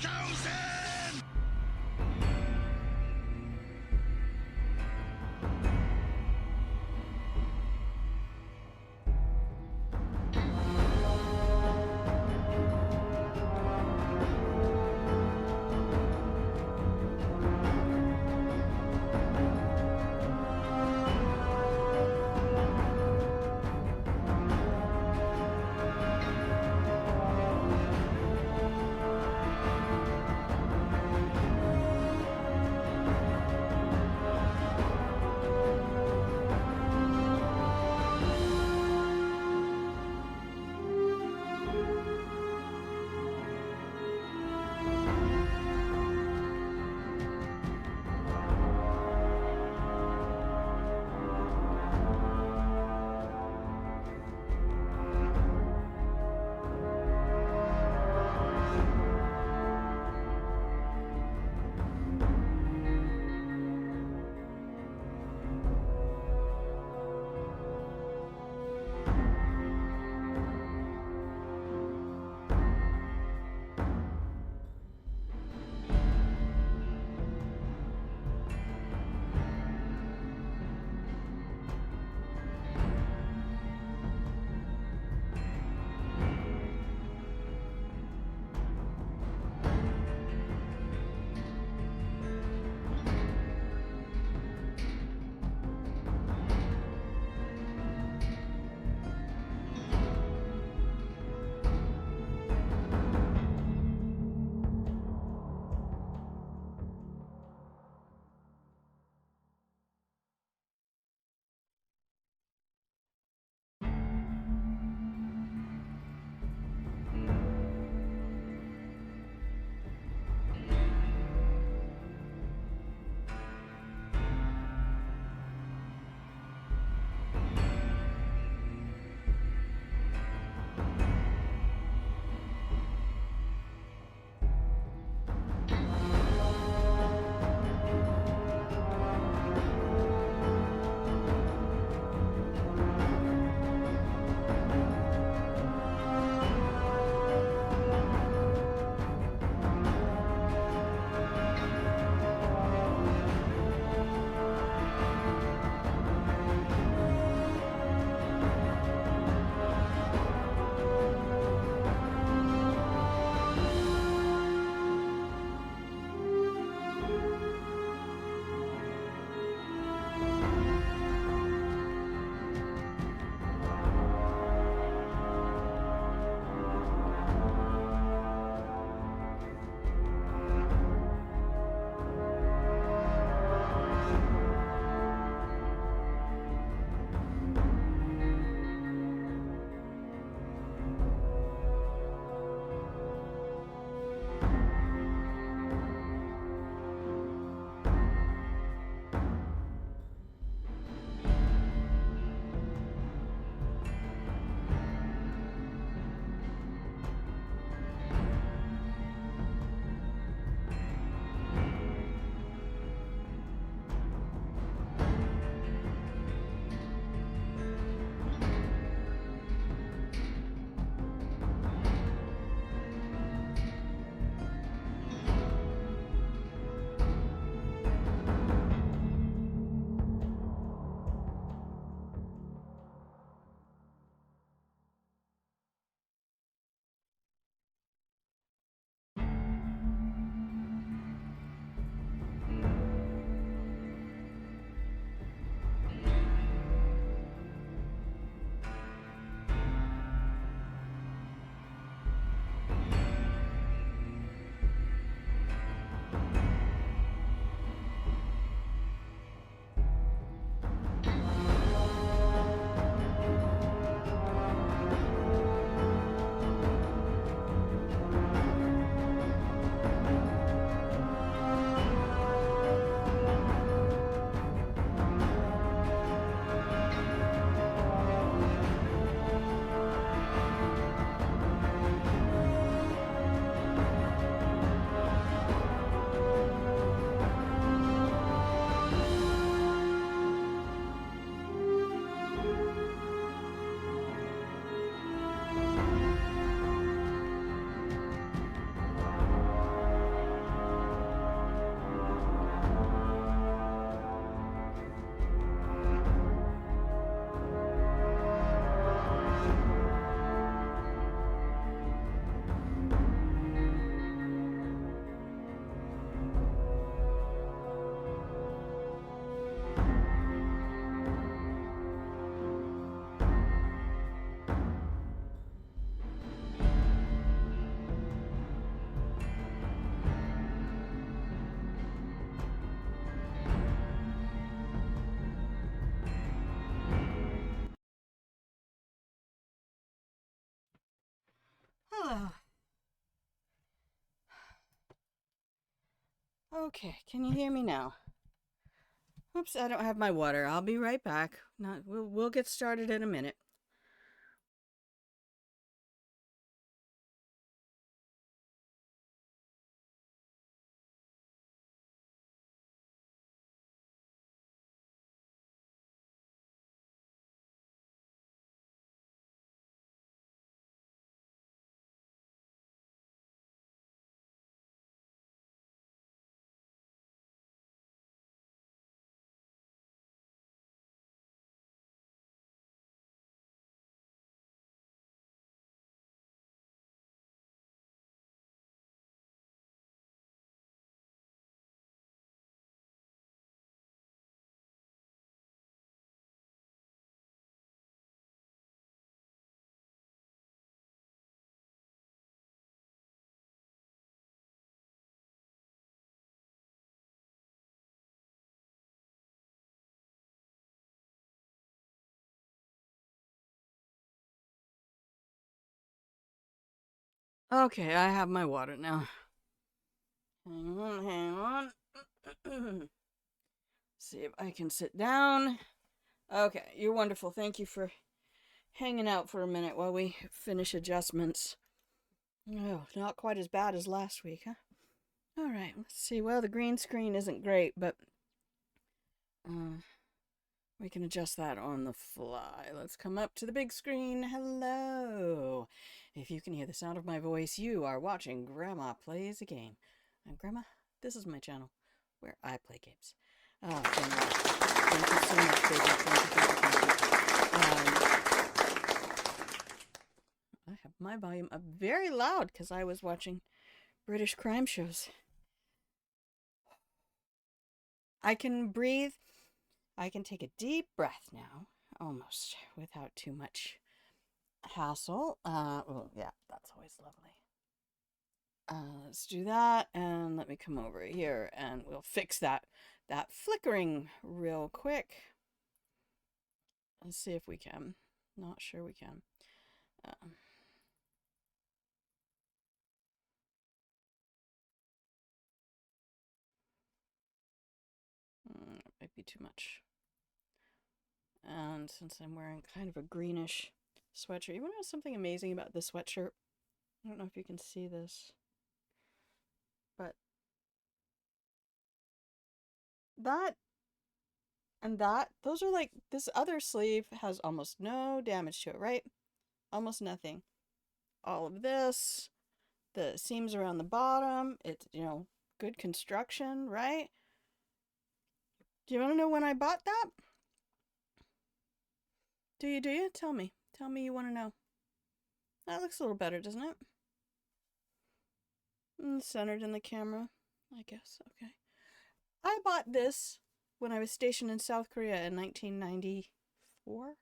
chosen! Okay, can you hear me now? Oops, I don't have my water. I'll be right back. Not, we'll get started in a minute. Okay, I have my water now. Hang on. See if I can sit down. Okay, you're wonderful. Thank you for hanging out for a minute while we finish adjustments. Oh, not quite as bad as last week, huh? All right, let's see. Well, the green screen isn't great, but uh, we can adjust that on the fly. Let's come up to the big screen. Hello. If you can hear the sound of my voice, you are watching Grandma Plays a Game. And Grandma, this is my channel where I play games. Oh, thank you so much, baby. I have my volume up very loud because I was watching British crime shows. I can breathe. I can take a deep breath now, almost without too much hassle. Well, yeah, that's always lovely. Let's do that, and let me come over here, and we'll fix that flickering real quick. Let's see if we can. Not sure we can. Uh, it might be too much. And since I'm wearing kind of a greenish sweatshirt, you want to know something amazing about this sweatshirt? I don't know if you can see this, but that and that, those are like, this other sleeve has almost no damage to it, right? Almost nothing. All of this, the seams around the bottom, it's, good construction, right? Do you want to know when I bought that? Do you? Do you? Tell me. Tell me you want to know. That looks a little better, doesn't it? Centered in the camera, I guess. Okay. I bought this when I was stationed in South Korea in 1994,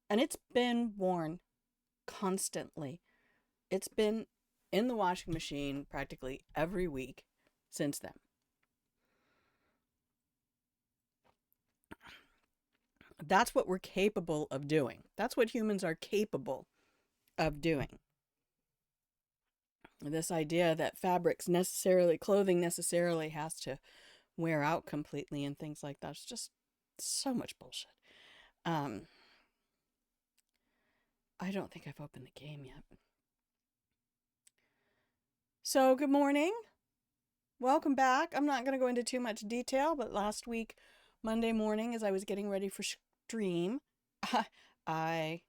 and it's been worn constantly. It's been in the washing machine practically every week since then. That's what we're capable of doing. That's what humans are capable of doing. This idea that clothing necessarily has to wear out completely and things like that is just so much bullshit. Um, I don't think I've opened the game yet. So, good morning. Welcome back. I'm not going to go into too much detail, but last week, Monday morning, as I was getting ready for stream, I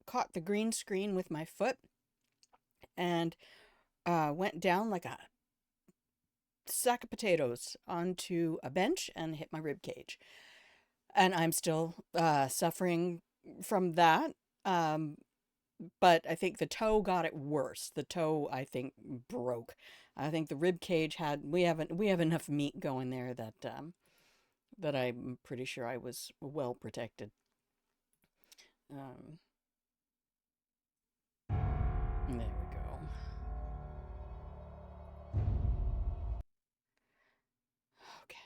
caught the green screen with my foot and went down like a sack of potatoes onto a bench and hit my rib cage. And I'm still suffering from that. Um, but I think the toe got it worse. The toe, I think, broke. I think the rib cage had we have enough meat going there that I'm pretty sure I was well protected. Um, there we go. Okay.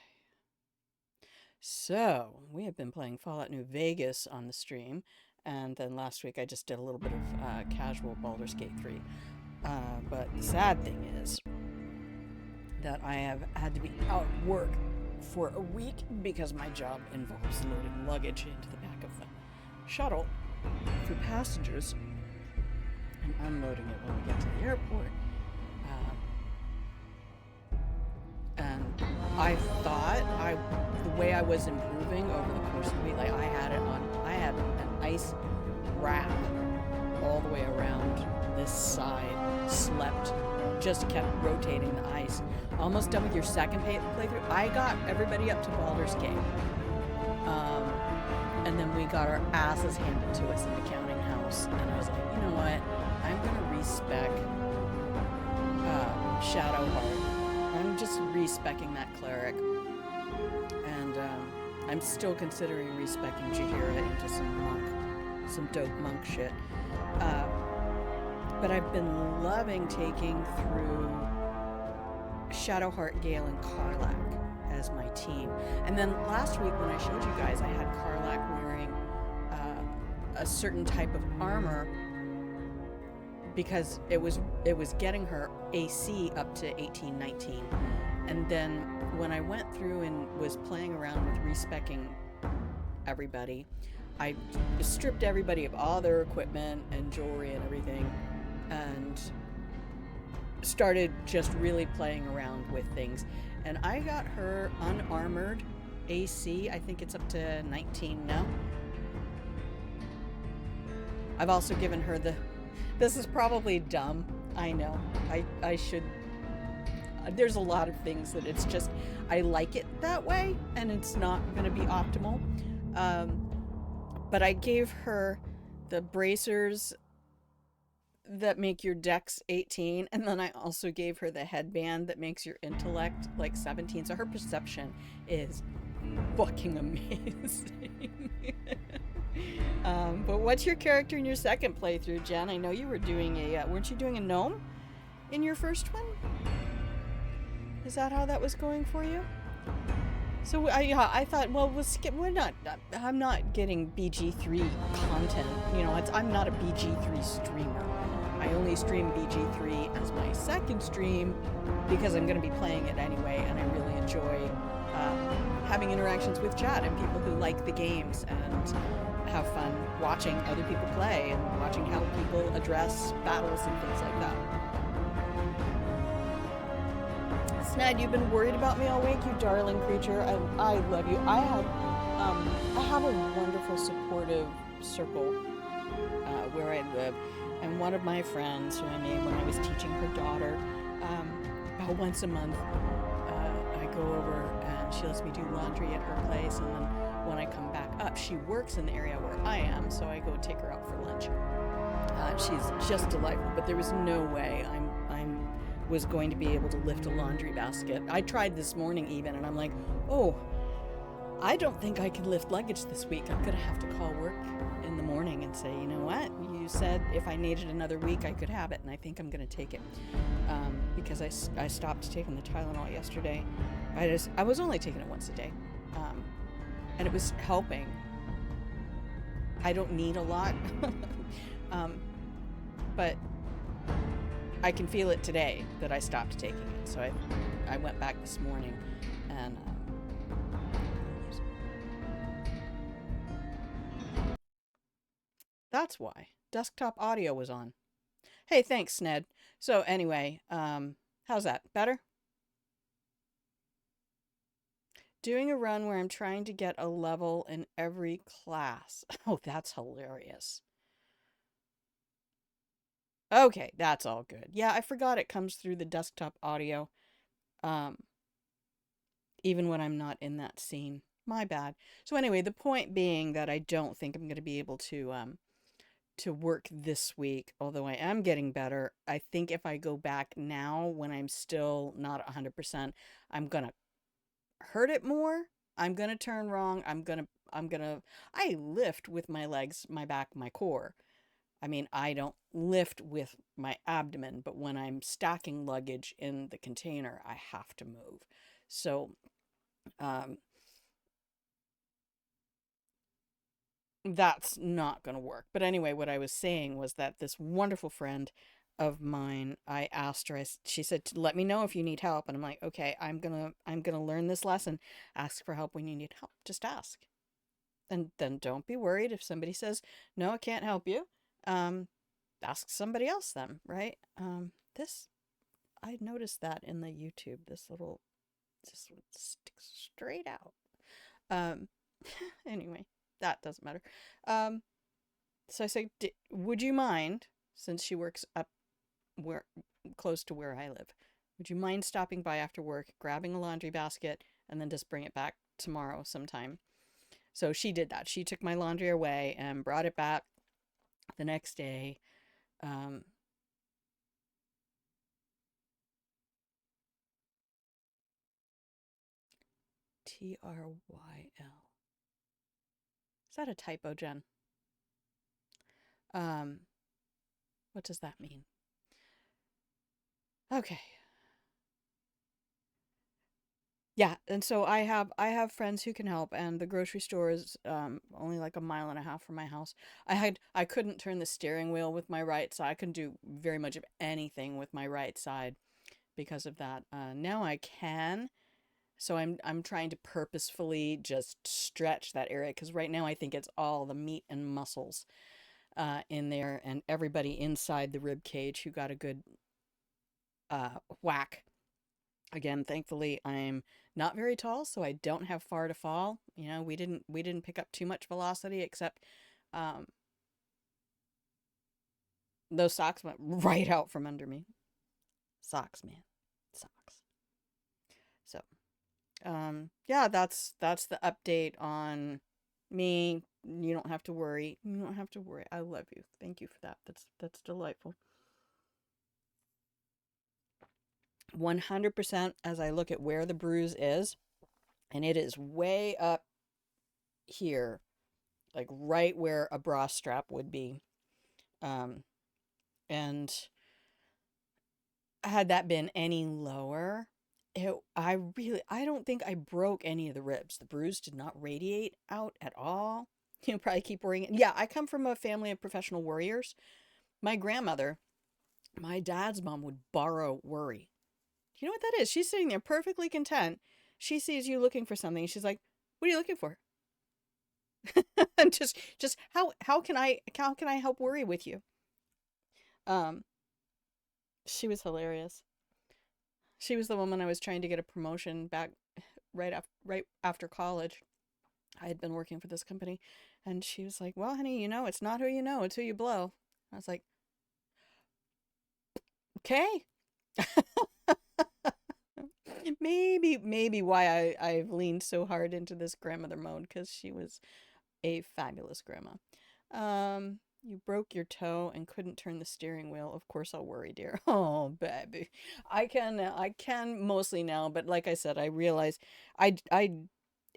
So we have been playing Fallout New Vegas on the stream, and then last week I just did a little bit of casual Baldur's Gate 3. But the sad thing is, that I have had to be out of work for a week because my job involves loading luggage into the back of the shuttle for passengers and unloading it when we get to the airport. And I thought the way I was improving over the course of the week, like I had an ice wrap all the way around this side, slept, just kept rotating the ice. Almost done with your second playthrough. I got everybody up to Baldur's Gate. And then we got our asses handed to us in the counting house. And I was like, you know what? I'm going to respec Shadowheart. I'm just respecking that cleric. And I'm still considering respecking Jaheira into some dope monk shit. But I've been loving taking through Shadowheart, Gale, and Karlach as my team. And then last week when I showed you guys, I had Karlach wearing a certain type of armor because it was getting her AC up to 18, 19. And then when I went through and was playing around with respecking everybody, I stripped everybody of all their equipment and jewelry and everything and started just really playing around with things. And I got her unarmored AC. I think it's up to 19 now. I've also given her this is probably dumb. I know. I should. There's a lot of things that it's just, I like it that way and it's not going to be optimal. But I gave her the bracers that make your dex 18, and then I also gave her the headband that makes your intellect like 17. So her perception is fucking amazing. But what's your character in your second playthrough, Jen? I know you were doing weren't you doing a gnome in your first one? Is that how that was going for you? So I thought, well, I'm not getting BG3 content. You know, I'm not a BG3 streamer. I only stream BG3 as my second stream because I'm going to be playing it anyway, and I really enjoy having interactions with chat and people who like the games and have fun watching other people play and watching how people address battles and things like that. Sned, you've been worried about me all week, you darling creature. I love you. I have a wonderful supportive circle where I live, and one of my friends who I made when I was teaching her daughter, about once a month, I go over and she lets me do laundry at her place, and then when I come back up, she works in the area where I am, so I go take her out for lunch. She's just delightful, but there was no way I was going to be able to lift a laundry basket. I tried this morning even, and I'm like, oh, I don't think I can lift luggage this week. I'm gonna have to call work in the morning and say, you know what, you said if I needed another week I could have it, and I think I'm gonna take it, because I stopped taking the Tylenol yesterday. I was only taking it once a day, and it was helping. I don't need a lot, but I can feel it today that I stopped taking it. So I went back this morning and that's why desktop audio was on. Hey, thanks, Sned. So anyway, how's that? Better? Doing a run where I'm trying to get a level in every class. Oh, that's hilarious. Okay, that's all good. Yeah, I forgot it comes through the desktop audio, even when I'm not in that scene. My bad. So anyway, the point being that I don't think I'm going to be able to work this week, although I am getting better. I think if I go back now when I'm still not 100%, I'm going to hurt it more. I'm going to turn wrong. I lift with my legs, my back, my core. I mean, I don't lift with my abdomen, but when I'm stacking luggage in the container, I have to move. So, that's not going to work. But anyway, what I was saying was that this wonderful friend of mine, I asked her, she said, let me know if you need help. And I'm like, okay, I'm gonna learn this lesson. Ask for help when you need help. Just ask. And then don't be worried if somebody says, no, I can't help you. Um, Ask somebody else then, right? This, I noticed that in the YouTube, this little, just sticks straight out. Um, anyway, that doesn't matter. Um, so I said, would you mind, since she works up where close to where I live, would you mind stopping by after work, grabbing a laundry basket, and then just bring it back tomorrow sometime? So she did that. She took my laundry away and brought it back the next day. Um, Tryl. Is that a typo, Jen? Um, what does that mean? Okay. Yeah, and so I have friends who can help, and the grocery store is only like a mile and a half from my house. I couldn't turn the steering wheel with my right side. I couldn't do very much of anything with my right side because of that. Now I can, so I'm trying to purposefully just stretch that area because right now I think it's all the meat and muscles in there, and everybody inside the rib cage who got a good whack. Again, thankfully, I'm not very tall, so I don't have far to fall. You know, we didn't pick up too much velocity, except um, those socks went right out from under me. Socks, man, socks. So, yeah, that's the update on me. You don't have to worry. You don't have to worry. I love you. Thank you for that. That's delightful. 100% as I look at where the bruise is, and it is way up here, like right where a bra strap would be. Um, and had that been any lower, I don't think I broke any of the ribs. The bruise did not radiate out at all. You probably keep worrying. Yeah, I come from a family of professional warriors. My grandmother, my dad's mom, would borrow worry. You know what that is? She's sitting there perfectly content. She sees you looking for something. She's like, "What are you looking for?" And just how can I help worry with you? Um, she was hilarious. She was the woman I was trying to get a promotion back right after college. I had been working for this company, and she was like, "Well, honey, it's not who you know, it's who you blow." I was like, "Okay." Maybe why I've leaned so hard into this grandmother mode, because she was a fabulous grandma. You broke your toe and couldn't turn the steering wheel. Of course I'll worry, dear. Oh, baby. I can mostly now, but like I said, I realize I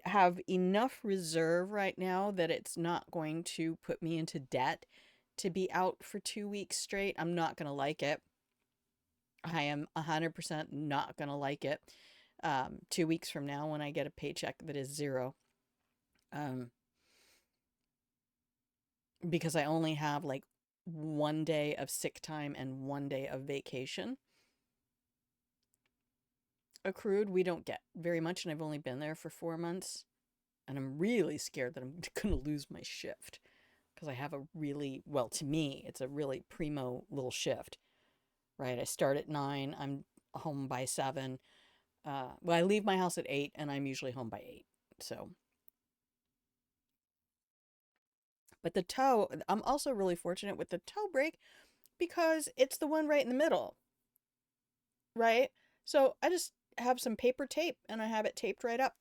have enough reserve right now that it's not going to put me into debt to be out for 2 weeks straight. I'm not going to like it. I am 100% not going to like it. 2 weeks from now, when I get a paycheck that is zero. Um, because I only have like 1 day of sick time and 1 day of vacation accrued. We don't get very much, and I've only been there for 4 months. And I'm really scared that I'm going to lose my shift because I have a really, well, to me, it's a really primo little shift, right? I start at 9, I'm home by 7. Well, I leave my house at 8, and I'm usually home by 8. So, but the toe, I'm also really fortunate with the toe break because it's the one right in the middle, right? So I just have some paper tape and I have it taped right up.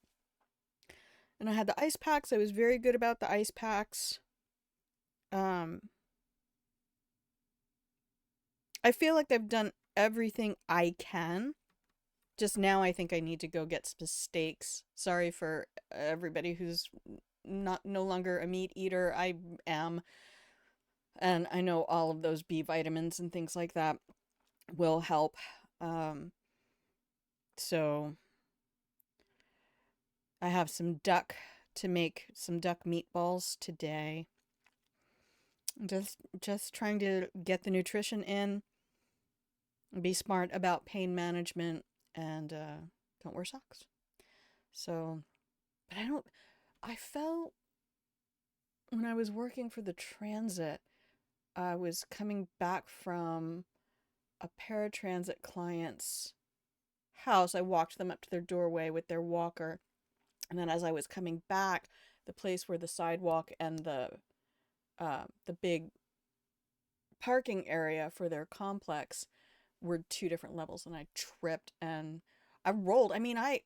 And I had the ice packs. I was very good about the ice packs. Um, I feel like I've done everything I can. Just now, I think I need to go get some steaks. Sorry for everybody who's no longer a meat eater. I am, and I know all of those B vitamins and things like that will help. Um, so I have some duck to make some duck meatballs today. Just trying to get the nutrition in. Be smart about pain management and don't wear socks. So, but I felt when I was working for the transit, I was coming back from a paratransit client's house. I walked them up to their doorway with their walker. And then as I was coming back, the place where the sidewalk and the big parking area for their complex were two different levels, and I tripped and I rolled. I mean, I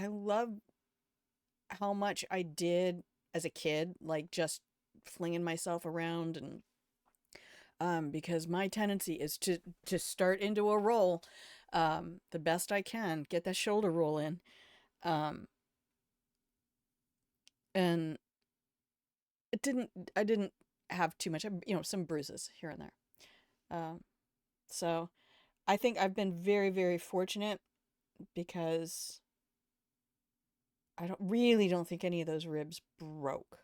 love how much I did as a kid, like just flinging myself around and because my tendency is to start into a roll the best I can, get that shoulder roll in. Um and I didn't have too much, some bruises here and there. Um so I think I've been very, very fortunate because I don't think any of those ribs broke.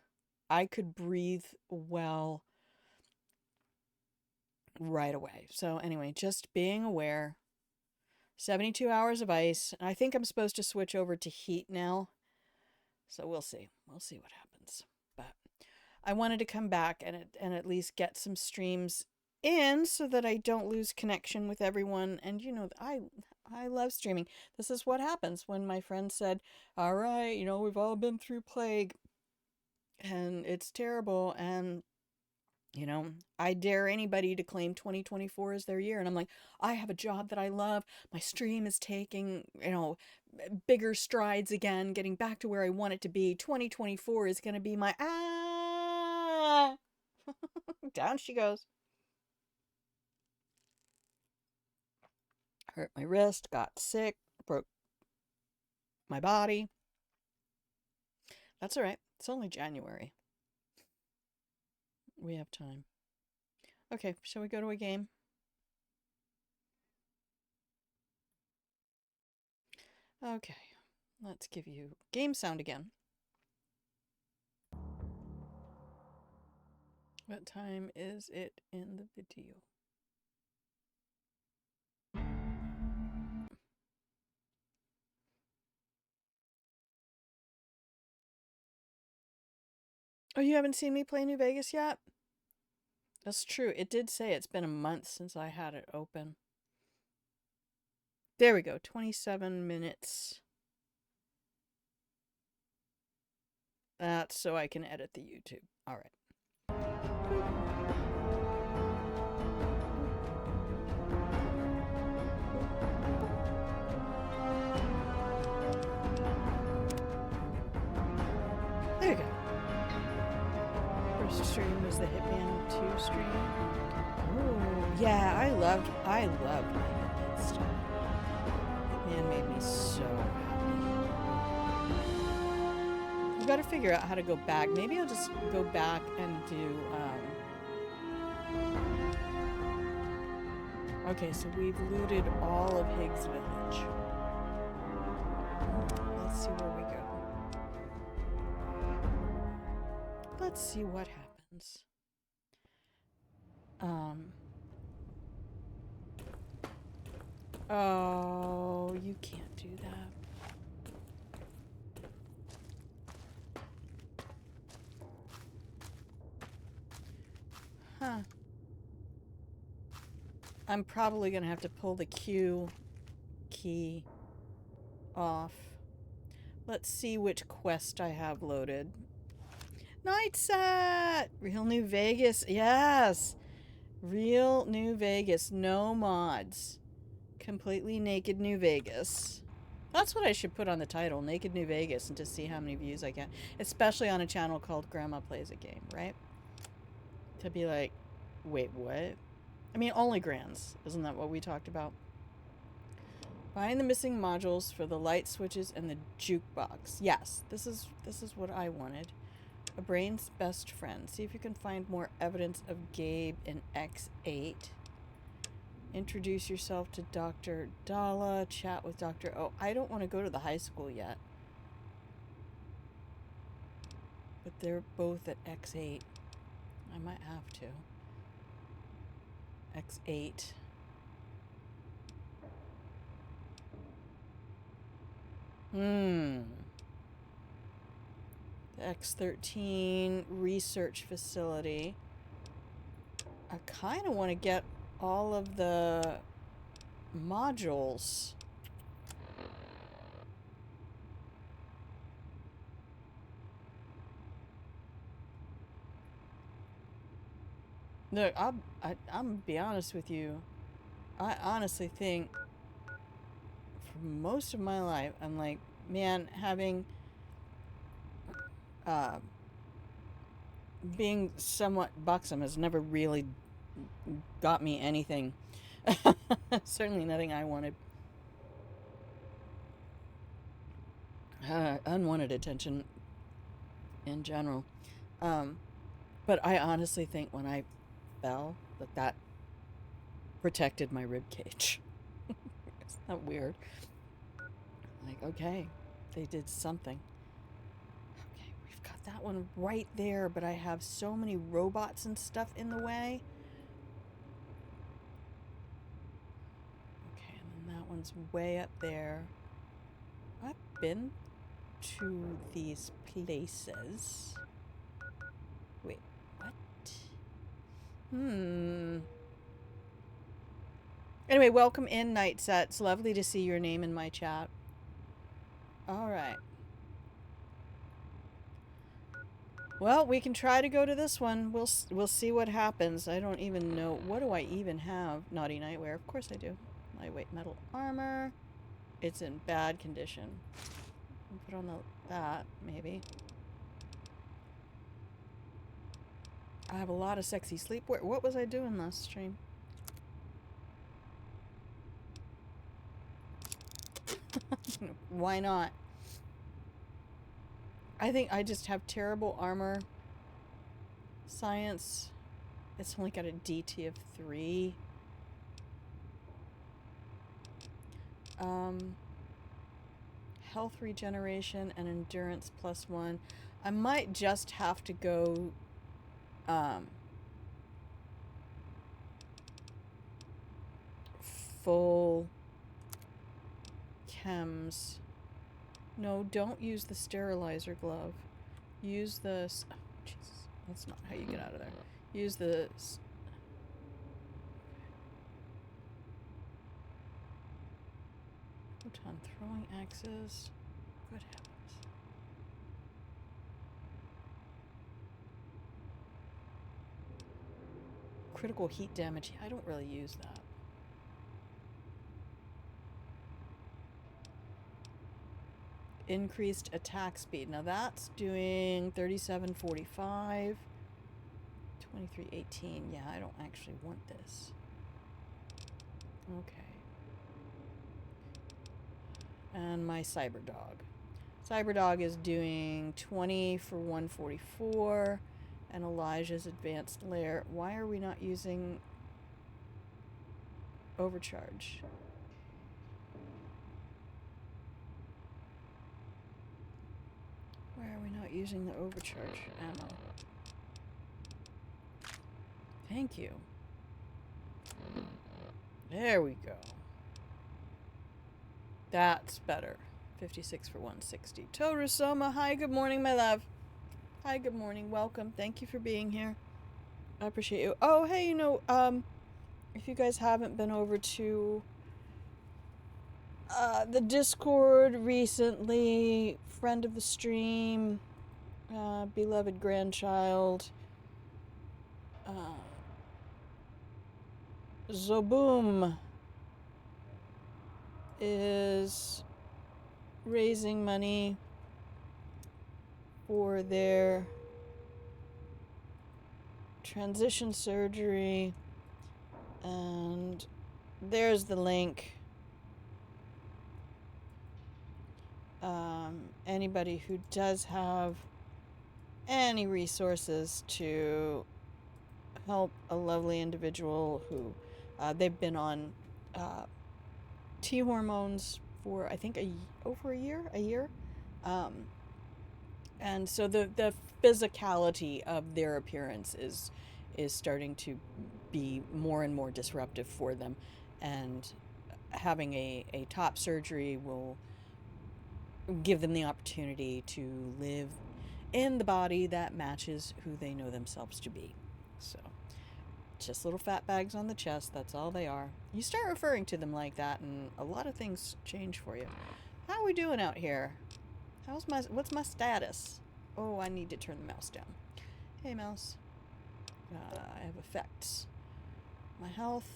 I could breathe well right away. So anyway, just being aware. 72 hours of ice. I think I'm supposed to switch over to heat now. So we'll see. We'll see what happens. But I wanted to come back and at least get some streams in so that I don't lose connection with everyone. And I love streaming. This is what happens when my friend said, "All right, we've all been through plague and it's terrible, and I dare anybody to claim 2024 as their year." And I'm like, I have a job that I love. My stream is taking, bigger strides again, getting back to where I want it to be. 2024 is going to be my down she goes. Hurt my wrist, got sick, broke my body. That's all right. It's only January. We have time. Okay, shall we go to a game? Okay, let's give you game sound again. What time is it in the video? Oh, you haven't seen me play New Vegas yet? That's true. It did say it's been a month since I had it open. There we go. 27 minutes. That's so I can edit the YouTube. All right. There you go. First stream was the Hitman 2 stream. Oh, yeah, I loved my Hitman stuff. Hitman made me so happy. You gotta figure out how to go back. Maybe I'll just go back and do, okay, so we've looted all of Higgs Village. Let's see where we go. Let's see what happens. Oh, you can't do that. Huh. I'm probably gonna have to pull the Q key off. Let's see which quest I have loaded. Night set! Real New Vegas. Yes! Real New Vegas. No mods. Completely naked New Vegas. That's what I should put on the title. Naked New Vegas, and to see how many views I get. Especially on a channel called Grandma Plays a Game, right? To be like, wait, what? I mean, only grands. Isn't that what we talked about? Find the missing modules for the light switches and the jukebox. Yes, this is what I wanted. A brain's best friend. See if you can find more evidence of Gabe in X8. Introduce yourself to Dr. Dalla. Chat with Dr. Oh, I don't want to go to the high school yet. But they're both at X8. I might have to. X8. The X-13 research facility. I kind of want to get all of the modules. Look, I'm gonna be honest with you. I honestly think for most of my life, I'm like, man, having being somewhat buxom has never really got me anything. Certainly nothing I wanted. Unwanted attention in general. But I honestly think when I fell, that protected my rib cage. Isn't that weird? Like, okay, they did something. Okay, we've got that one right there, but I have so many robots and stuff in the way. Okay, and then that one's way up there. I've been to these places. Wait, what? Anyway, welcome in, Nightset. It's lovely to see your name in my chat. All right. Well, we can try to go to this one. We'll see what happens. I don't even know. What do I even have? Naughty Nightwear. Of course I do. Lightweight metal armor. It's in bad condition. I'll put on that, maybe. I have a lot of sexy sleepwear. What was I doing last stream? Why not? I think I just have terrible armor. Science. It's only got a DT of 3. Health regeneration and endurance +1. I might just have to go full chems. No, don't use the sterilizer glove. Use the... Oh, Jesus. That's not how you get out of there. Use the... Photon throwing axes. Good heavens. Critical heat damage. I don't really use that. Increased attack speed. Now that's doing 3745. 2318. Yeah, I don't actually want this. Okay. And my Cyberdog. Cyberdog is doing 20 for 144. And Elijah's advanced layer. Why are we not using overcharge? Why are we not using the overcharge ammo? Thank you. There we go. That's better. 56 for 160. Torusoma, hi, good morning, my love. Hi, good morning. Welcome. Thank you for being here. I appreciate you. Oh, hey, you know, if you guys haven't been over to the Discord recently, friend of the stream, beloved grandchild, Zoboom is raising money for their transition surgery, and there's the link. Anybody who does have any resources to help a lovely individual who they've been on T hormones for I think over a year, and so the physicality of their appearance is starting to be more and more disruptive for them, and having a top surgery will give them the opportunity to live in the body that matches who they know themselves to be. So, just little fat bags on the chest, that's all they are. You start referring to them like that and a lot of things change for you. How are we doing out here? What's my status? Oh, I need to turn the mouse down. Hey, mouse. I have effects. My health,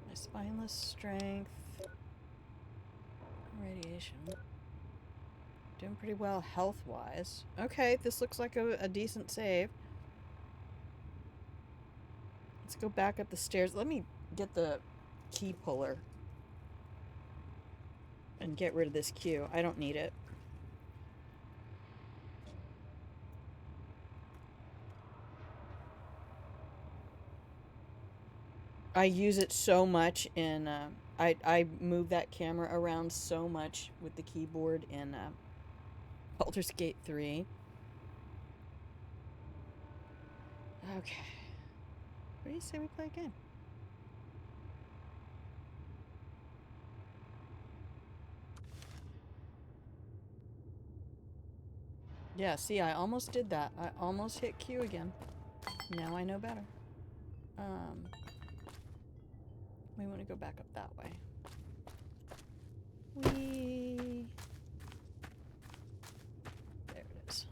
my spineless strength, radiation. Doing pretty well health-wise. Okay, this looks like a decent save. Let's go back up the stairs. Let me get the key puller and get rid of this queue. I don't need it. I use it so much in, I move that camera around so much with the keyboard in Baldur's Gate 3. Okay. What do you say we play a game? Yeah, see, I almost did that. I almost hit Q again. Now I know better. We want to go back up that way. There it is.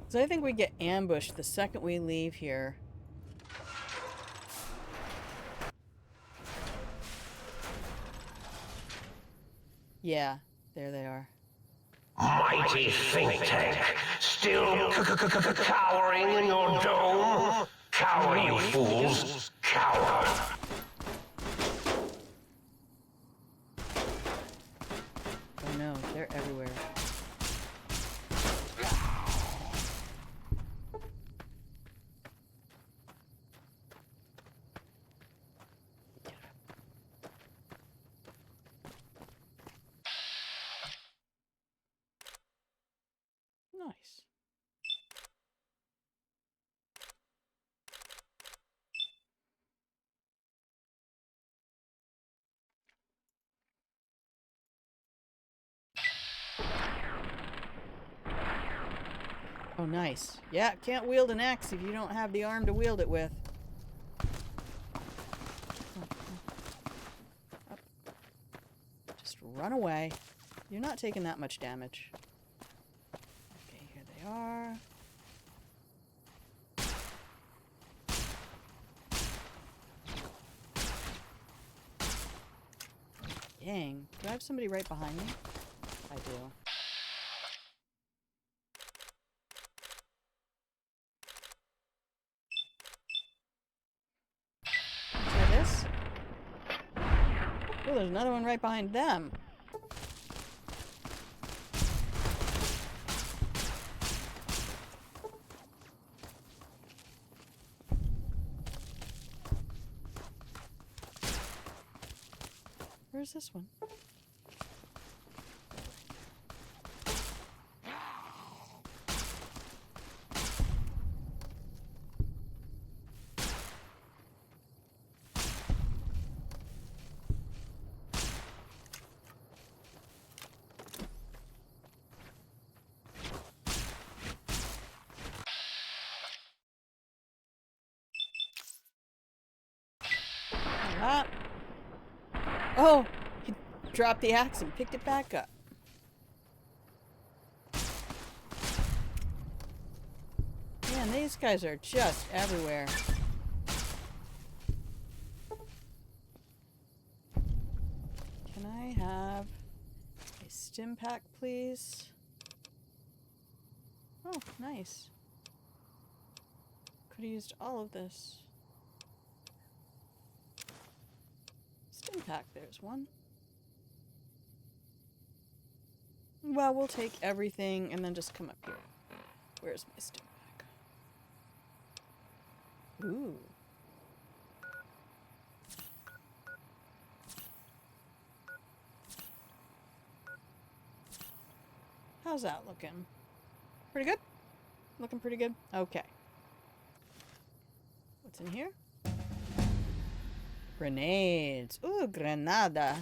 So I think we get ambushed the second we leave here. Yeah, there they are. Mighty think tank, still cowering in your dome? Cower, you fools! Cower! Oh no, they're everywhere. Nice. Oh, nice. Yeah, can't wield an axe if you don't have the arm to wield it with. Up. Just run away. You're not taking that much damage. Okay, here they are. Dang. Do I have somebody right behind me? I do. Try this. Oh, there's another one right behind them. Where's this one? Ah. Oh, he dropped the axe and picked it back up. Man, these guys are just everywhere. Can I have a stim pack, please? Oh, nice. Could have used all of this. Stim pack, there's one. Well, we'll take everything and then just come up here. Where's my stim pack? Ooh. How's that looking? Pretty good? Looking pretty good? Okay. What's in here? Grenades. Ooh, granada.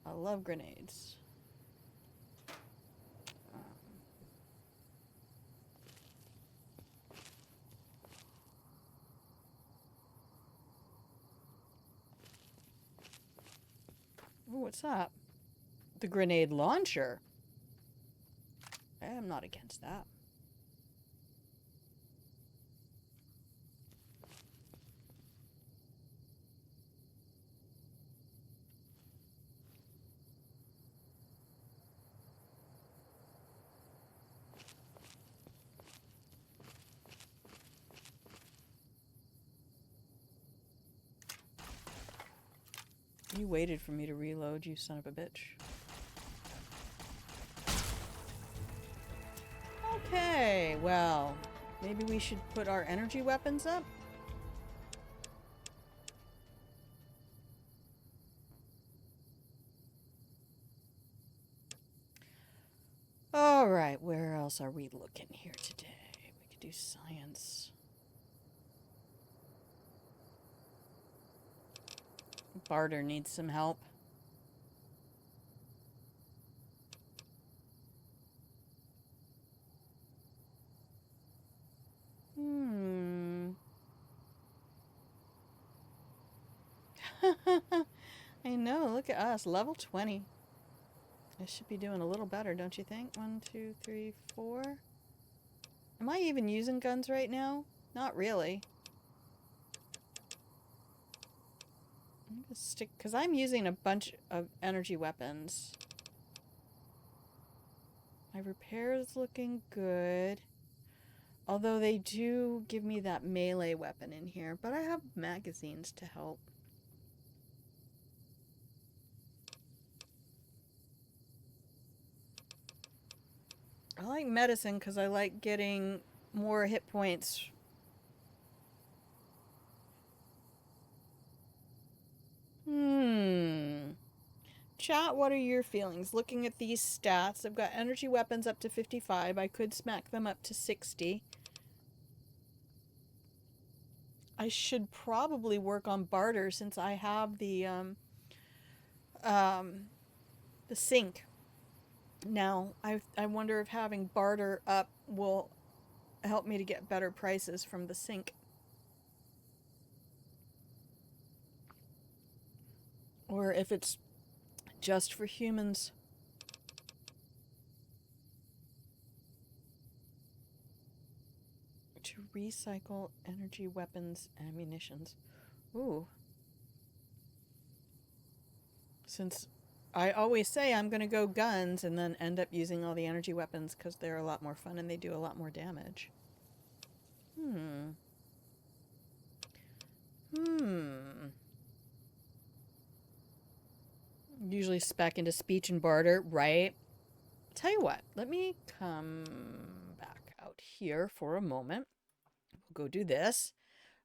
I love grenades. Ooh, what's that? The grenade launcher. I'm not against that. You waited for me to reload, you son of a bitch. Okay, well, maybe we should put our energy weapons up? Alright, where else are we looking here today? We could do science. Barter needs some help. I know, look at us, level 20. I should be doing a little better, don't you think? 1, 2, 3, 4. Am I even using guns right now? Not really. I'm gonna stick, because I'm using a bunch of energy weapons. My repair is looking good. Although they do give me that melee weapon in here, but I have magazines to help. I like medicine because I like getting more hit points. Chat, what are your feelings? Looking at these stats, I've got energy weapons up to 55. I could smack them up to 60. I should probably work on barter since I have the sink. Now, I wonder if having barter up will help me to get better prices from the sink. Or if it's just for humans. To recycle energy weapons and munitions. Ooh. Since I always say I'm going to go guns and then end up using all the energy weapons because they're a lot more fun and they do a lot more damage. Usually spec into speech and barter, right? Tell you what, let me come back out here for a moment. We'll go do this.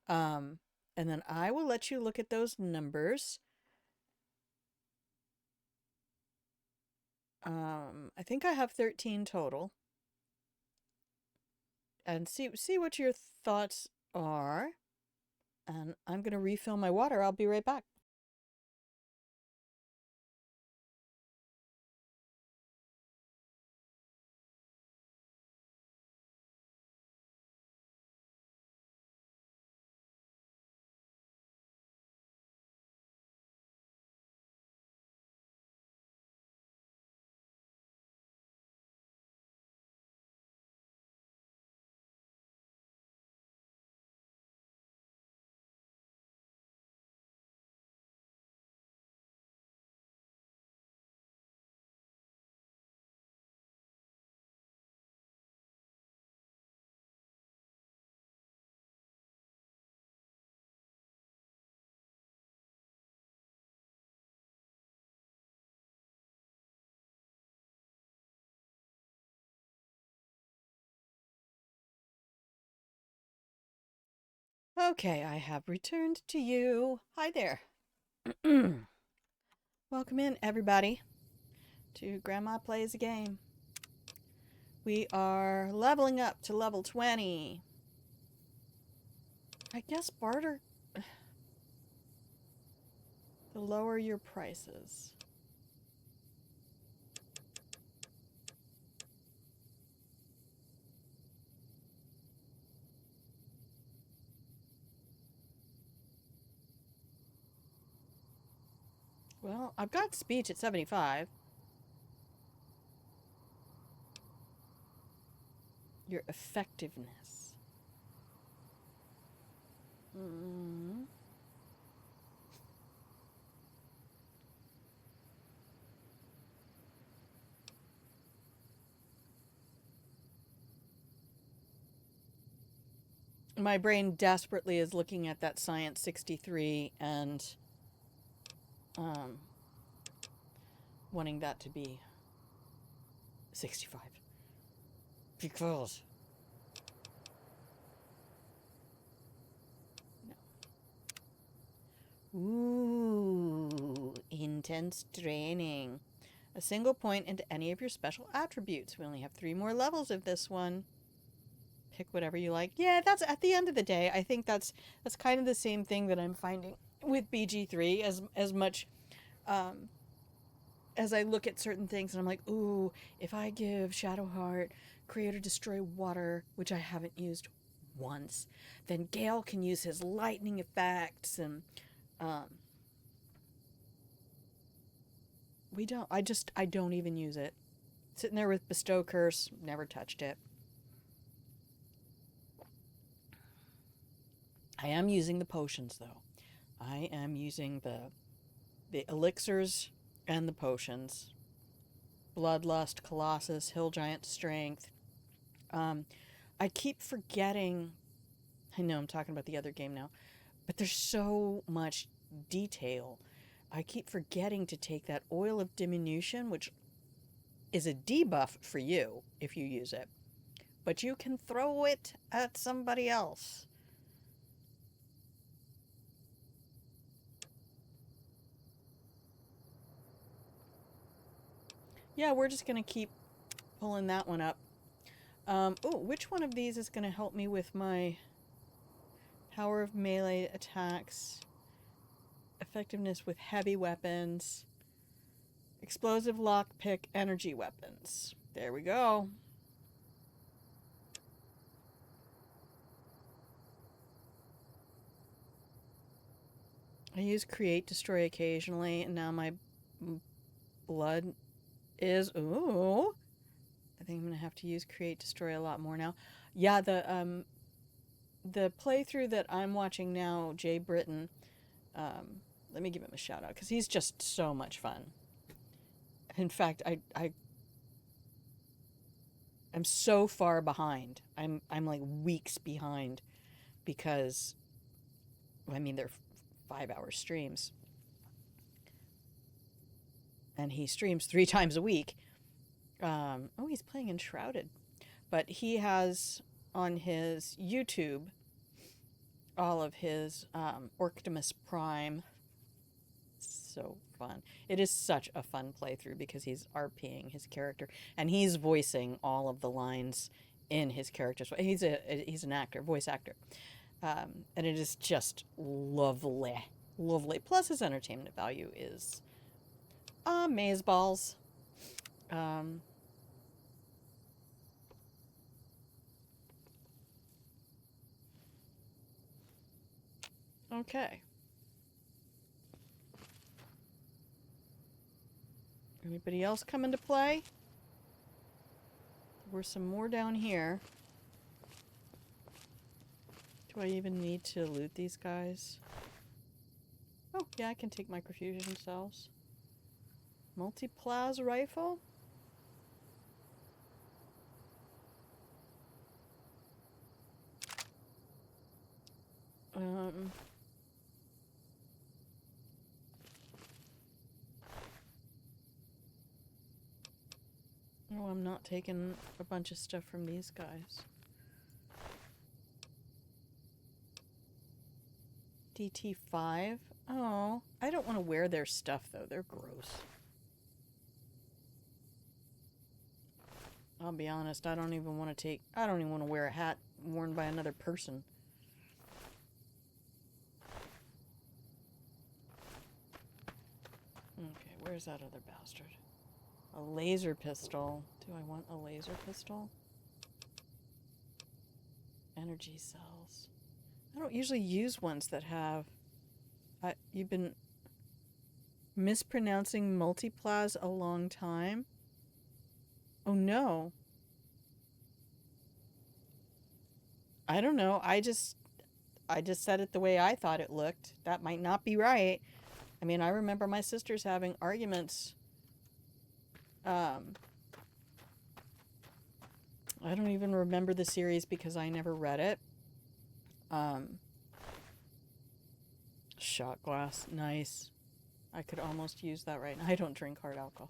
And then I will let you look at those numbers. I think I have 13 total. And see what your thoughts are. And I'm going to refill my water. I'll be right back. Okay, I have returned to you. Hi there. Welcome in, everybody, to Grandma Plays a Game. We are leveling up to level 20. I guess barter, the lower your prices. Well, I've got speech at 75. Your effectiveness. Mm. My brain desperately is looking at that Science 63 and um, wanting that to be 65. Because. No. Ooh, intense training. A single point into any of your special attributes. We only have 3 more levels of this one. Pick whatever you like. Yeah, that's at the end of the day. I think that's kind of the same thing that I'm finding with BG3 as much um, as I look at certain things and I'm like, ooh, if I give Shadowheart Create or Destroy Water, which I haven't used once, then Gale can use his lightning effects and um, we don't. I don't even use it. Sitting there with Bestow Curse, never touched it. I am using the potions though. I am using the elixirs and the potions. Bloodlust, Colossus, Hill Giant Strength. Um, I keep forgetting. I know I'm talking about the other game now, but there's so much detail. I keep forgetting to take that Oil of Diminution, which is a debuff for you if you use it, but you can throw it at somebody else. Yeah, we're just going to keep pulling that one up. Oh, which one of these is going to help me with my power of melee attacks, effectiveness with heavy weapons, explosive lockpick, energy weapons? There we go. I use create, destroy occasionally, and now my blood is ooh. I think I'm gonna have to use create, destroy a lot more now. Yeah, the playthrough that I'm watching now, Jay Britton. Let me give him a shout out because he's just so much fun. In fact, I'm so far behind. I'm like weeks behind because I mean they're 5 hour streams, and he streams 3 times a week. Oh, he's playing Enshrouded, but he has on his YouTube all of his Orctimus Prime. So fun. It is such a fun playthrough because he's RPing his character and he's voicing all of the lines in his character's. He's an actor, voice actor, and it is just lovely, lovely. Plus, his entertainment value is amazeballs. Um, okay. Anybody else come into play? There were some more down here. Do I even need to loot these guys? Oh, yeah, I can take microfusion cells. Multi-plas rifle? Um... Oh, I'm not taking a bunch of stuff from these guys. DT5? Oh, I don't want to wear their stuff, though. They're gross. I'll be honest, I don't even want to wear a hat worn by another person. Where's that other bastard? A laser pistol. Do I want a laser pistol? Energy cells. I don't usually use ones that have... you've been mispronouncing multiplas a long time? Oh no. I don't know. I just said it the way I thought it looked. That might not be right. I mean, I remember my sisters having arguments. I don't even remember the series because I never read it. Shot glass, nice. I could almost use that right now. I don't drink hard alcohol.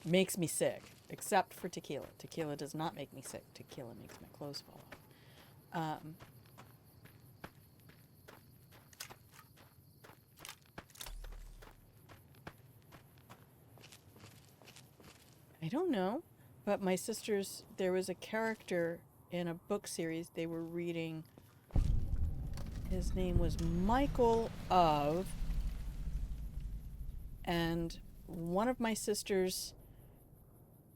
Makes me sick, except for tequila. Tequila does not make me sick. Tequila makes my clothes fall off. I don't know, but my sisters, there was a character in a book series they were reading. His name was Michael of, and one of my sisters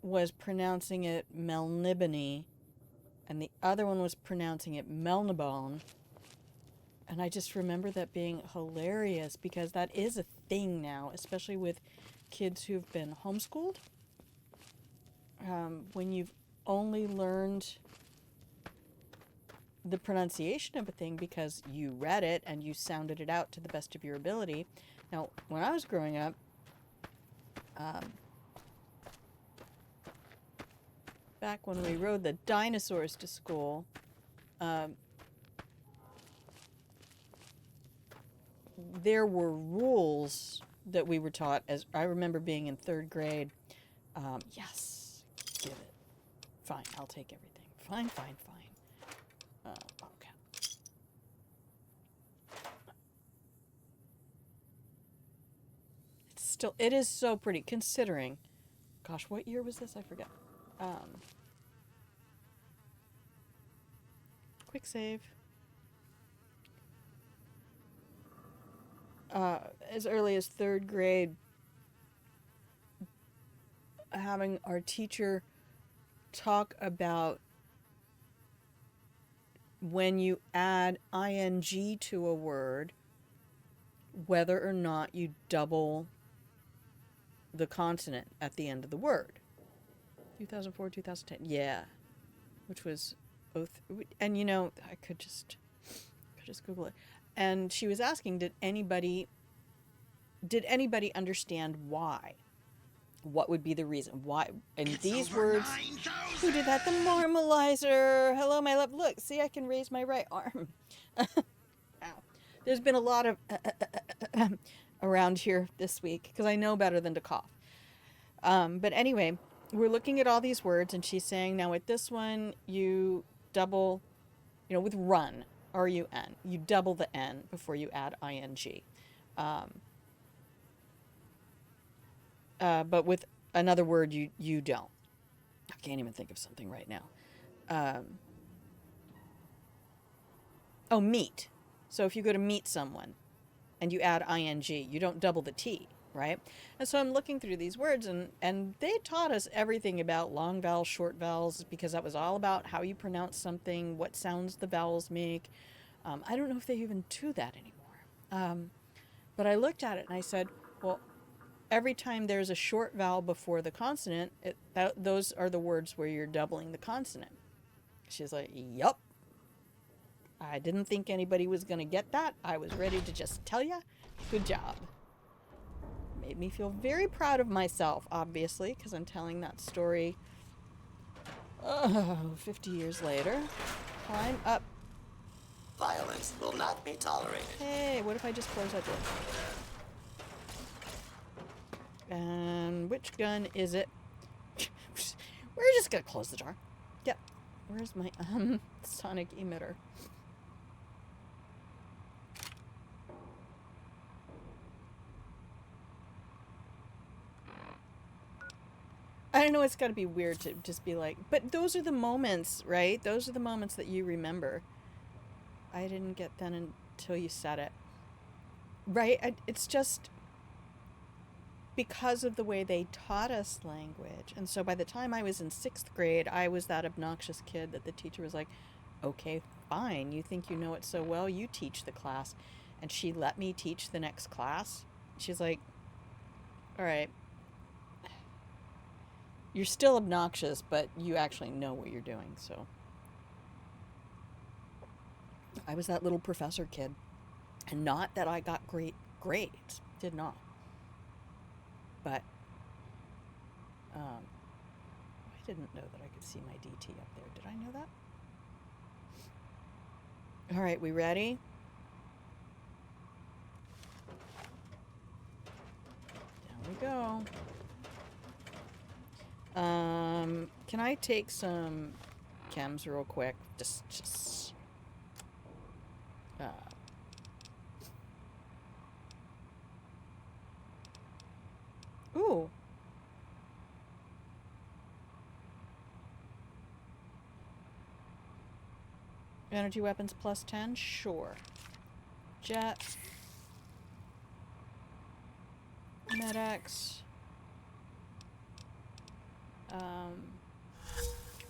was pronouncing it Melnibone, and the other one was pronouncing it Melnibone. And I just remember that being hilarious because that is a thing now, especially with kids who've been homeschooled. When you've only learned the pronunciation of a thing because you read it and you sounded it out to the best of your ability. Now, when I was growing up, back when we rode the dinosaurs to school, there were rules that we were taught. As I remember being in 3rd grade. Yes, give it. Fine, I'll take everything. Fine. Okay. It is so pretty, considering. Gosh, what year was this? I forget. Quick save. As early as 3rd grade, having our teacher talk about when you add ing to a word, whether or not you double the consonant at the end of the word. 2004, 2010. Yeah. Which was both. And you know, I could just Google it. And she was asking, did anybody understand why? What would be the reason? Why? And it's these words. 9,000. Who did that? The normalizer. Hello, my love. Look, see, I can raise my right arm. Ow. There's been a lot of around here this week because I know better than to cough. But anyway, we're looking at all these words, and she's saying, now with this one, you double, with run, R-U-N, you double the N before you add ing. But with another word, you don't. I can't even think of something right now. Meet. So if you go to meet someone and you add ing, you don't double the T, right? And so I'm looking through these words, and they taught us everything about long vowels, short vowels, because that was all about how you pronounce something, what sounds the vowels make. I don't know if they even do that anymore. But I looked at it and I said, well, every time there's a short vowel before the consonant, those are the words where you're doubling the consonant. She's like, yup. I didn't think anybody was going to get that. I was ready to just tell you, good job. Made me feel very proud of myself, obviously, because I'm telling that story 50 years later. Climb up. Violence will not be tolerated. Hey, what if I just close that door? And which gun is it? We're just gonna close the door. Yep. Where's my sonic emitter? I don't know, it's gotta be weird to just be like, but those are the moments, right? Those are the moments that you remember. I didn't get that until you said it. right? It's just because of the way they taught us language. And so by the time I was in 6th grade, I was that obnoxious kid that the teacher was like, okay, fine. You think you know it so well, you teach the class. And she let me teach the next class. She's like, all right, you're still obnoxious, but you actually know what you're doing. So I was that little professor kid. And not that I got great grades, did not. But I didn't know that I could see my DT up there. Did I know that? All right, we ready? Down we go. Can I take some chems real quick? Just ooh. Energy weapons plus 10? Sure. Jet. Med-X.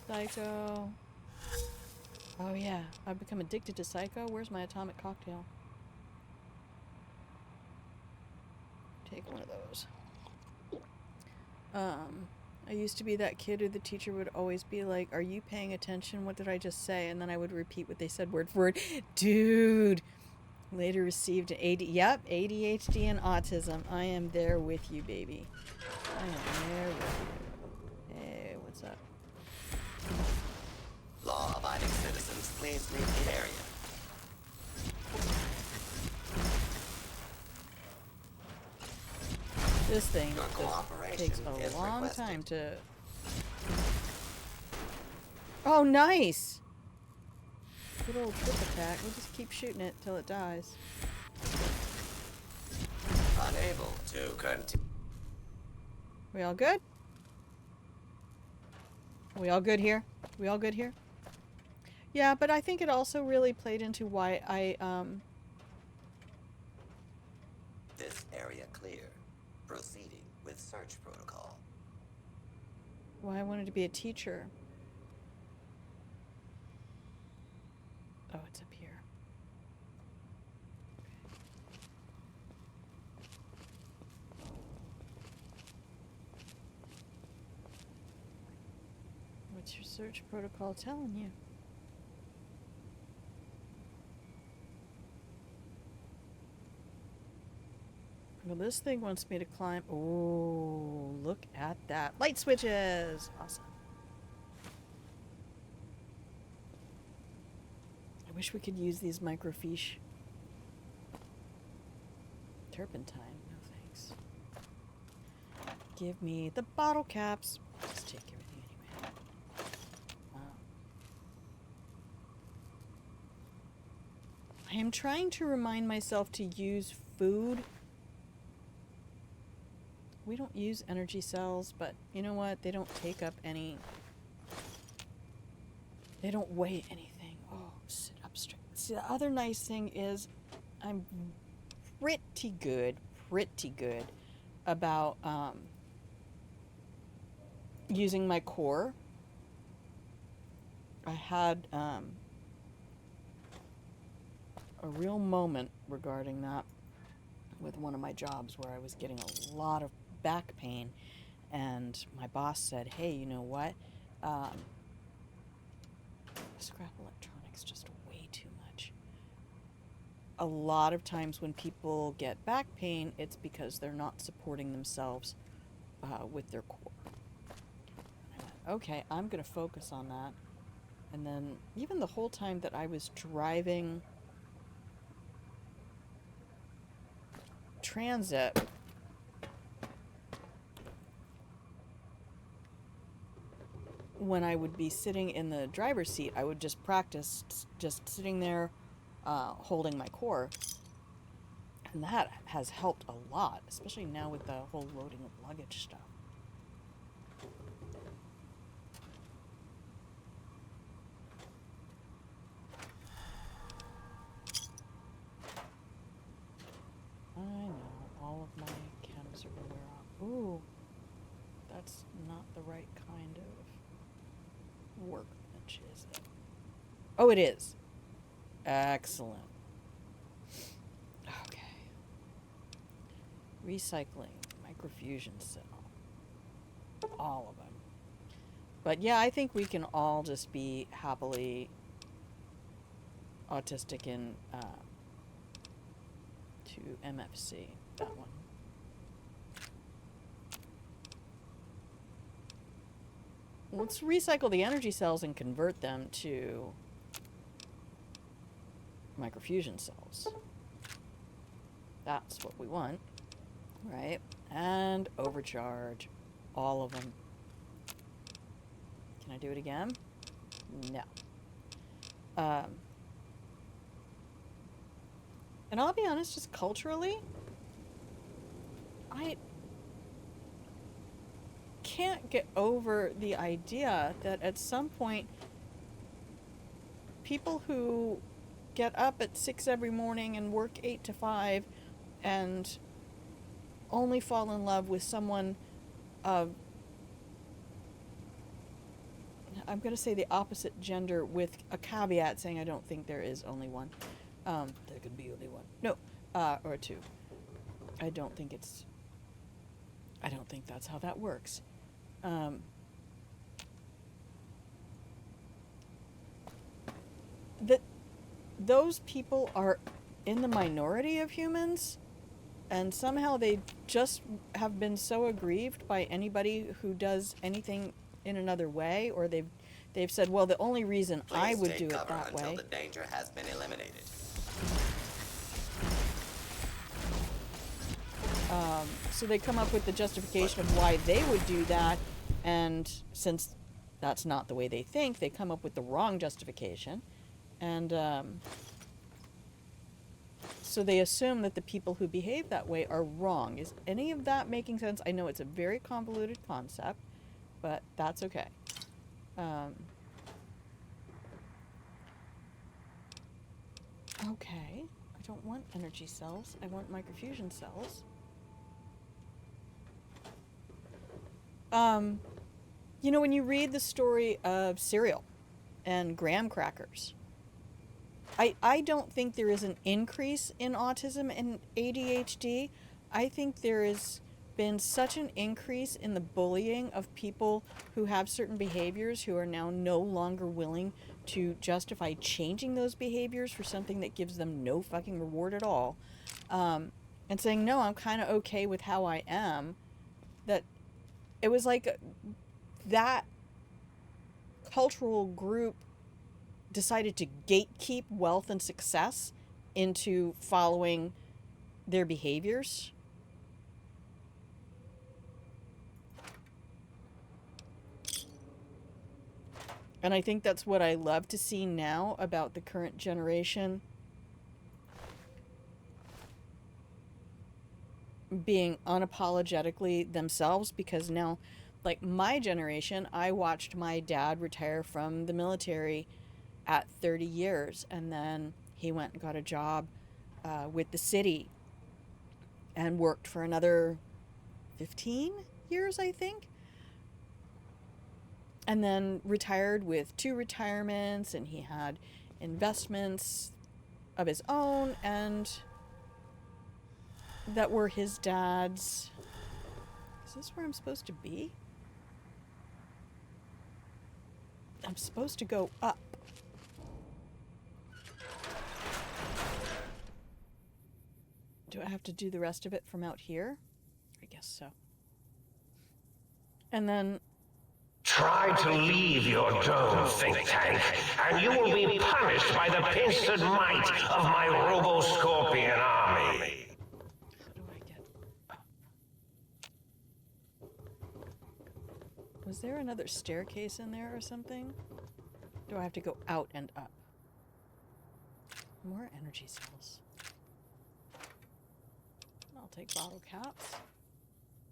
Psycho. Oh yeah, I've become addicted to Psycho. Where's my atomic cocktail? Take one of those. I used to be that kid who the teacher would always be like, are you paying attention? What did I just say? And then I would repeat what they said word for word. Dude! Later received ADHD and autism. I am there with you, baby. I am there with you. Hey, what's up? Law-abiding citizens, please leave the area. This thing Your just cooperation takes is a long requested. time to... Oh, nice! Good old trip attack. We'll just keep shooting it till it dies. Unable to continue. We all good? We all good here? We all good here? Yeah, but I think it also really played into why I, This area clear. Proceeding with search protocol. why I wanted to be a teacher. Oh, it's up here. What's your search protocol telling you? Well, this thing wants me to climb. Oh, look at that. Light switches! Awesome. I wish we could use these microfiche. Turpentine, no thanks. Give me the bottle caps. Just take everything anyway. I am trying to remind myself to use food. We don't use energy cells, but you know what? They don't take up any... They don't weigh anything. Oh, sit up straight. See, the other nice thing is I'm pretty good about using my core. I had a real moment regarding that with one of my jobs where I was getting a lot of back pain, and my boss said, hey, you know what? Scrap electronics just way too much. A lot of times when people get back pain, it's because they're not supporting themselves with their core. I went, okay, I'm going to focus on that. And then even the whole time that I was driving transit, when I would be sitting in the driver's seat, I would just practice just sitting there holding my core. And that has helped a lot, especially now with the whole loading of luggage stuff. All of my chems are going to wear off. Ooh, that's not the right kind of workbench, is it? Oh, it is. Excellent. Okay. Recycling, microfusion cell. All of them. But yeah, I think we can all just be happily autistic in to MFC, that one. Let's recycle the energy cells and convert them to microfusion cells. That's what we want, right? And overcharge all of them. Can I do it again? No. And I'll be honest, just culturally, I can't get over the idea that at some point people who get up at 6 every morning and work 8 to 5 and only fall in love with someone of, I'm going to say the opposite gender with a caveat saying I don't think there is only one. There could be only one. No, or two. I don't think that's how that works. That those people are in the minority of humans, and somehow they just have been so aggrieved by anybody who does anything in another way, or they've said, well, the only reason I would do it that way. Until the danger has been eliminated. So they come up with the justification of why they would do that, and since that's not the way they think, they come up with the wrong justification, and so they assume that the people who behave that way are wrong. Is any of that making sense? I know it's a very convoluted concept, but that's okay. Okay, I don't want energy cells. I want microfusion cells. You know, when you read the story of cereal and graham crackers, I don't think there is an increase in autism and ADHD. I think there has been such an increase in the bullying of people who have certain behaviors who are now no longer willing to justify changing those behaviors for something that gives them no fucking reward at all, and saying, no, I'm kind of okay with how I am, that it was like that cultural group decided to gatekeep wealth and success into following their behaviors. And I think that's what I love to see now about the current generation being unapologetically themselves, because now, like my generation, I watched my dad retire from the military at 30 years, and then he went and got a job with the city and worked for another 15 years, I think, and then retired with 2 retirements, and he had investments of his own and that were his dad's. Is this where I'm supposed to be? I'm supposed to go up. Do I have to do the rest of it from out here? I guess so. And then... Try to leave your dome, think tank, and you will be punished by the pincered might of my Robo-Scorpion army. How do I get... Was there another staircase in there or something? Do I have to go out and up? More energy cells. I'll take bottle caps.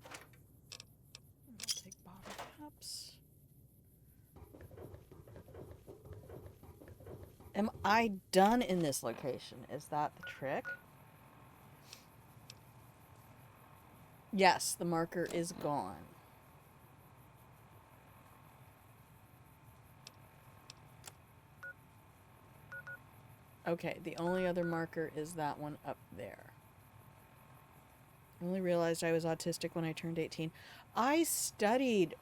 I'll take bottle caps. Am I done in this location? Is that the trick? Yes, the marker is gone. Okay, the only other marker is that one up there. I only realized I was autistic when I turned 18. I studied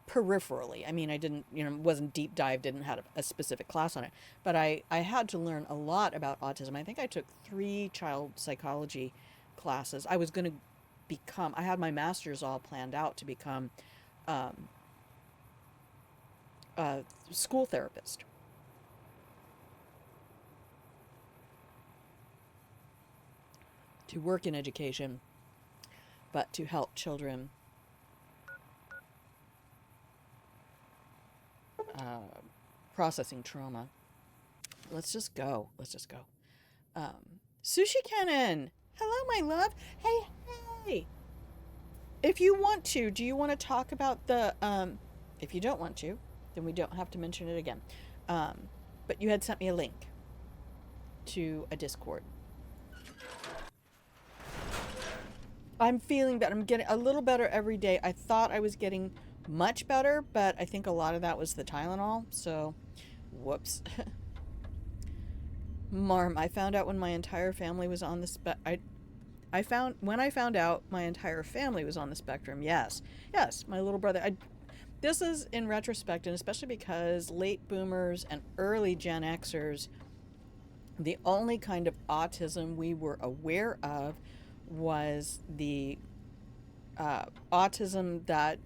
peripherally. I mean, I didn't, wasn't deep dive, didn't have a specific class on it, but I had to learn a lot about autism. I think I took 3 child psychology classes. I was going to become, I had my master's all planned out to become um, a school therapist. To work in education, but to help children processing trauma. Let's just go. Let's just go. Sushi Cannon. Hello, my love. Hey, hey. If you want to, do you want to talk about the? If you don't want to, then we don't have to mention it again. But you had sent me a link to a Discord. I'm feeling better. I'm getting a little better every day. I thought I was getting much better, but I think a lot of that was the Tylenol. So, whoops. Marm, I found out when my entire family was on the I found when I found out my entire family was on the spectrum. Yes. Yes, my little brother. This is in retrospect, and especially because late boomers and early Gen Xers, the only kind of autism we were aware of was the autism that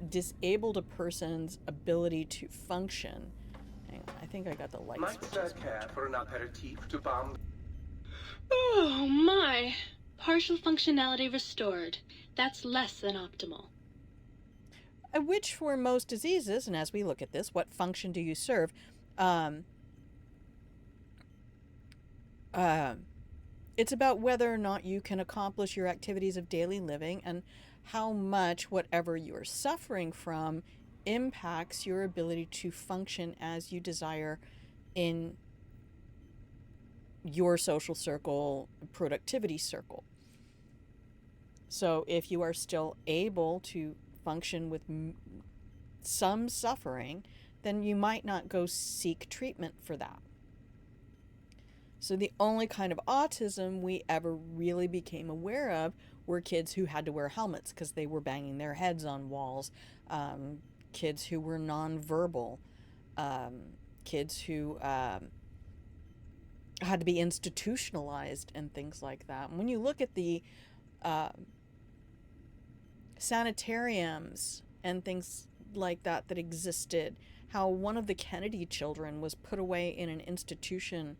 disabled a person's ability to function. Hang on, I think I got the light switches. Care for an aperitif to bomb. Oh my! Partial functionality restored. That's less than optimal. Which for most diseases, and as we look at this, what function do you serve? It's about whether or not you can accomplish your activities of daily living and how much whatever you're suffering from impacts your ability to function as you desire in your social circle, productivity circle. So if you are still able to function with some suffering, then you might not go seek treatment for that. So the only kind of autism we ever really became aware of were kids who had to wear helmets because they were banging their heads on walls, kids who were nonverbal, kids who had to be institutionalized and things like that. And when you look at the sanitariums and things like that that existed, how one of the Kennedy children was put away in an institution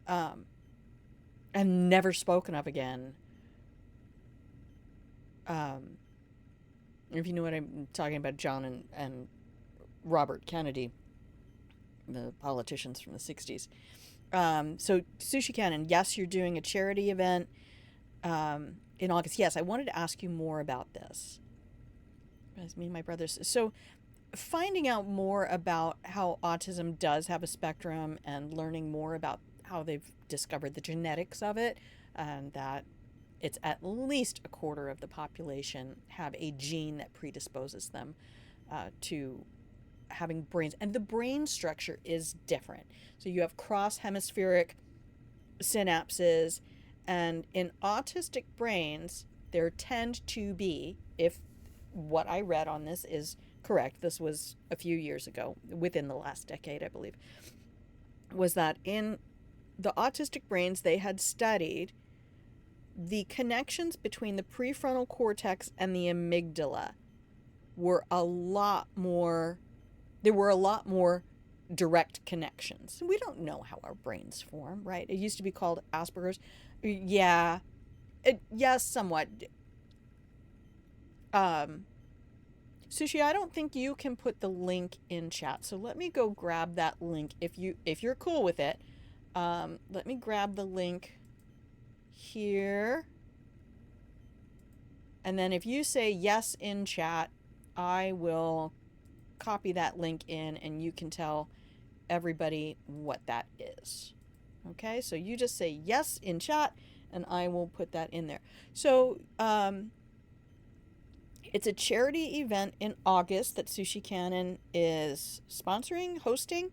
and never spoken of again. If you know what I'm talking about, John and Robert Kennedy, the politicians from the 60s. So Sushi Cannon, yes, you're doing a charity event in August. Yes, I wanted to ask you more about this. As me and my brothers. So finding out more about how autism does have a spectrum and learning more about how they've discovered the genetics of it, and that it's at least a quarter of the population have a gene that predisposes them to having brains. And the brain structure is different. So you have cross-hemispheric synapses, and in autistic brains, there tend to be, if what I read on this is correct, this was a few years ago, within the last decade, I believe, was that in the autistic brains, they had studied the connections between the prefrontal cortex and the amygdala were a lot more, there were a lot more direct connections. We don't know how our brains form, right? It used to be called Asperger's. Yeah. Yes, somewhat. Sushi, I don't think you can put the link in chat. So let me go grab that link if you're cool with it. Let me grab the link here. And then if you say yes in chat, I will copy that link in and you can tell everybody what that is. Okay, so you just say yes in chat and I will put that in there. So, it's a charity event in August that Sushi Cannon is sponsoring, hosting.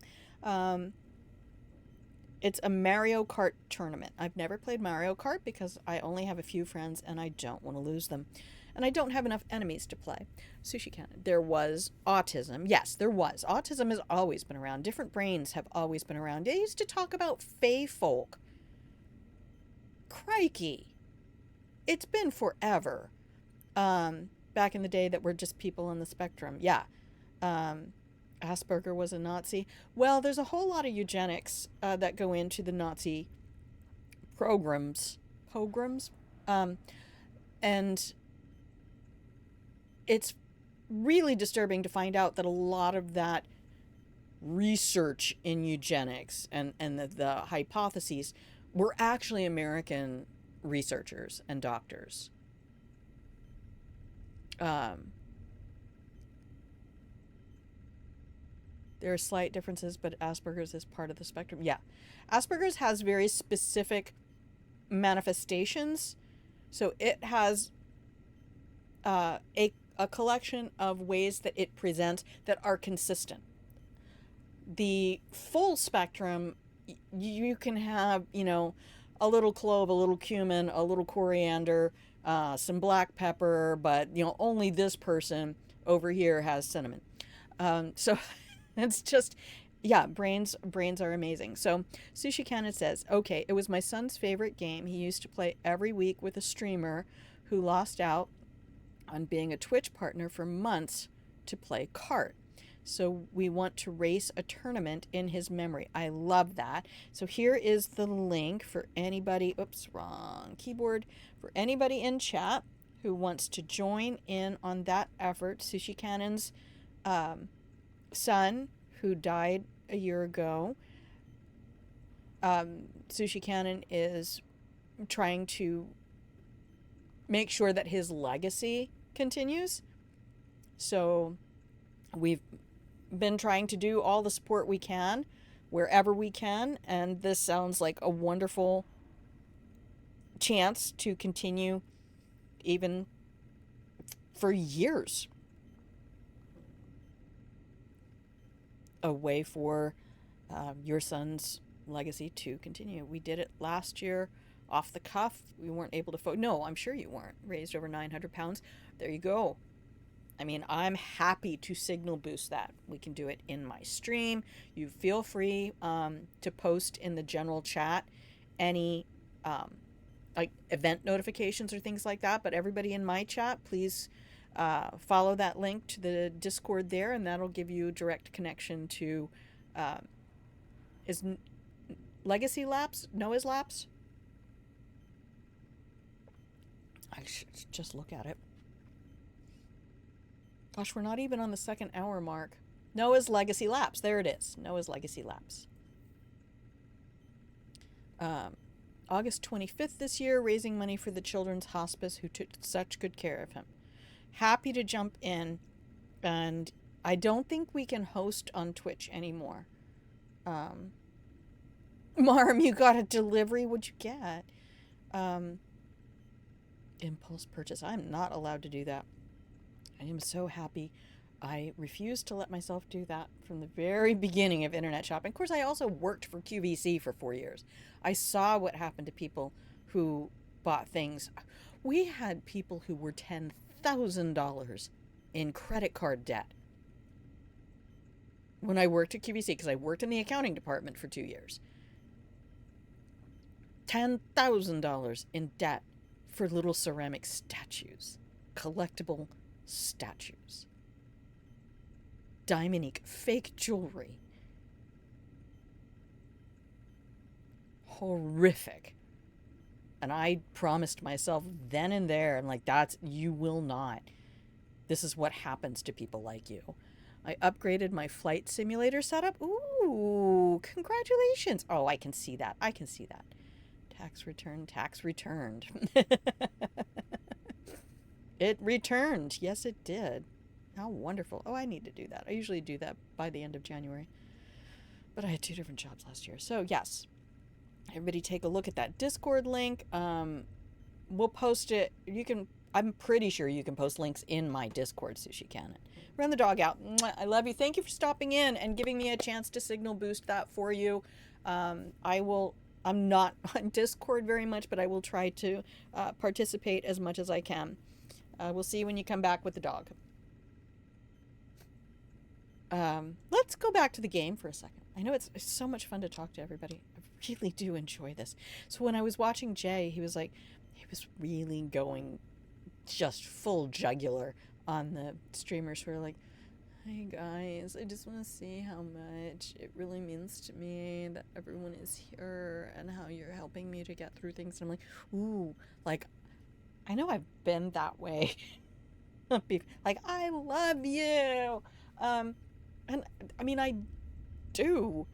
It's a Mario Kart tournament. I've never played Mario Kart because I only have a few friends and I don't want to lose them. And I don't have enough enemies to play. Sushi Cannon. There was autism. Yes, there was. Autism has always been around. Different brains have always been around. They used to talk about fae folk. Crikey. It's been forever. Back in the day that were just people on the spectrum. Yeah. Asperger was a Nazi. Well, there's a whole lot of eugenics that go into the Nazi pogroms. And it's really disturbing to find out that a lot of that research in eugenics and the hypotheses were actually American researchers and doctors. There are slight differences, but Asperger's is part of the spectrum. Yeah. Asperger's has very specific manifestations. So it has a collection of ways that it presents that are consistent. The full spectrum, you can have, a little clove, a little cumin, a little coriander, some black pepper, but, only this person over here has cinnamon. So it's just, yeah, brains are amazing. So Sushi Cannon says, okay, it was my son's favorite game. He used to play every week with a streamer who lost out on being a Twitch partner for months to play kart. So we want to race a tournament in his memory. I love that. So here is the link for anybody, oops, wrong keyboard, for anybody in chat who wants to join in on that effort. Sushi Cannon's son, who died a year ago, Sushi Cannon is trying to make sure that his legacy continues. So we've been trying to do all the support we can wherever we can, and this sounds like a wonderful chance to continue even for years. A way for your son's legacy to continue. We did it last year off the cuff. We weren't able to no, I'm sure you weren't. Raised over 900 pounds. There you go. I mean, I'm happy to signal boost that. We can do it in my stream. You feel free to post in the general chat any like event notifications or things like that. But everybody in my chat, please follow that link to the Discord there, and that'll give you a direct connection to is Legacy Labs, Noah's Labs. I should just look at it. Gosh, we're not even on the second hour mark. Noah's Legacy Labs. There it is. Noah's Legacy Labs. August 25th this year, raising money for the Children's Hospice who took such good care of him. Happy to jump in, and I don't think we can host on Twitch anymore. Marm, you got a delivery? What'd you get? Impulse purchase. I'm not allowed to do that. I am so happy. I refused to let myself do that from the very beginning of internet shopping. Of course, I also worked for QVC for 4 years. I saw what happened to people who bought things. We had people who were $10,000 in credit card debt when I worked at QVC, because I worked in the accounting department for 2 years. $10,000 in debt for little ceramic statues, collectible statues, Diamondique fake jewelry. Horrific. And I promised myself then and there, I'm like, you will not. This is what happens to people like you. I upgraded my flight simulator setup. Ooh, congratulations. Oh, I can see that. Tax returned. It returned. Yes, it did. How wonderful. Oh, I need to do that. I usually do that by the end of January. But I had 2 different jobs last year. So, yes. Everybody take a look at that Discord link. We'll post it. I'm pretty sure you can post links in my Discord, Sushi Cannon. Run the dog out. Mwah. I love you. Thank you for stopping in and giving me a chance to signal boost that for you. I'm not on Discord very much, but I will try to participate as much as I can. We'll see you when you come back with the dog. Let's go back to the game for a second. I know it's so much fun to talk to everybody. I really do enjoy this. So when I was watching Jay, he was really going just full jugular on the streamers who are like, "Hey guys, I just want to see how much it really means to me that everyone is here and how you're helping me to get through things." And I'm like, ooh, like, I know I've been that way. Like, I love you. And I mean, I do.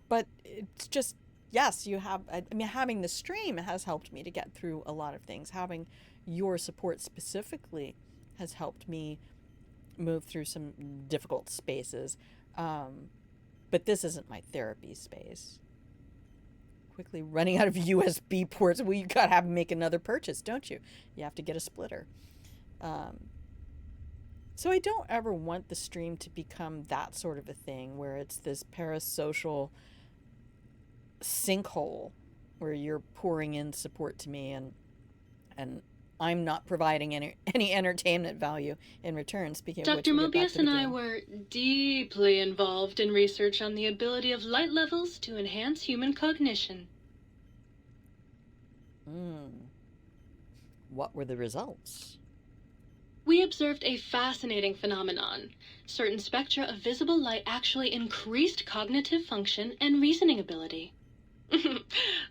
But it's just, yes, you have, I mean, having the stream has helped me to get through a lot of things. Having your support specifically has helped me move through some difficult spaces. But this isn't my therapy space. Quickly running out of USB ports. Well, you gotta make another purchase, don't you? You have to get a splitter. So I don't ever want the stream to become that sort of a thing where it's this parasocial sinkhole where you're pouring in support to me and I'm not providing any entertainment value in return. Speaking of which, Dr. Mobius and I were deeply involved in research on the ability of light levels to enhance human cognition. What were the results? We observed a fascinating phenomenon. Certain spectra of visible light actually increased cognitive function and reasoning ability.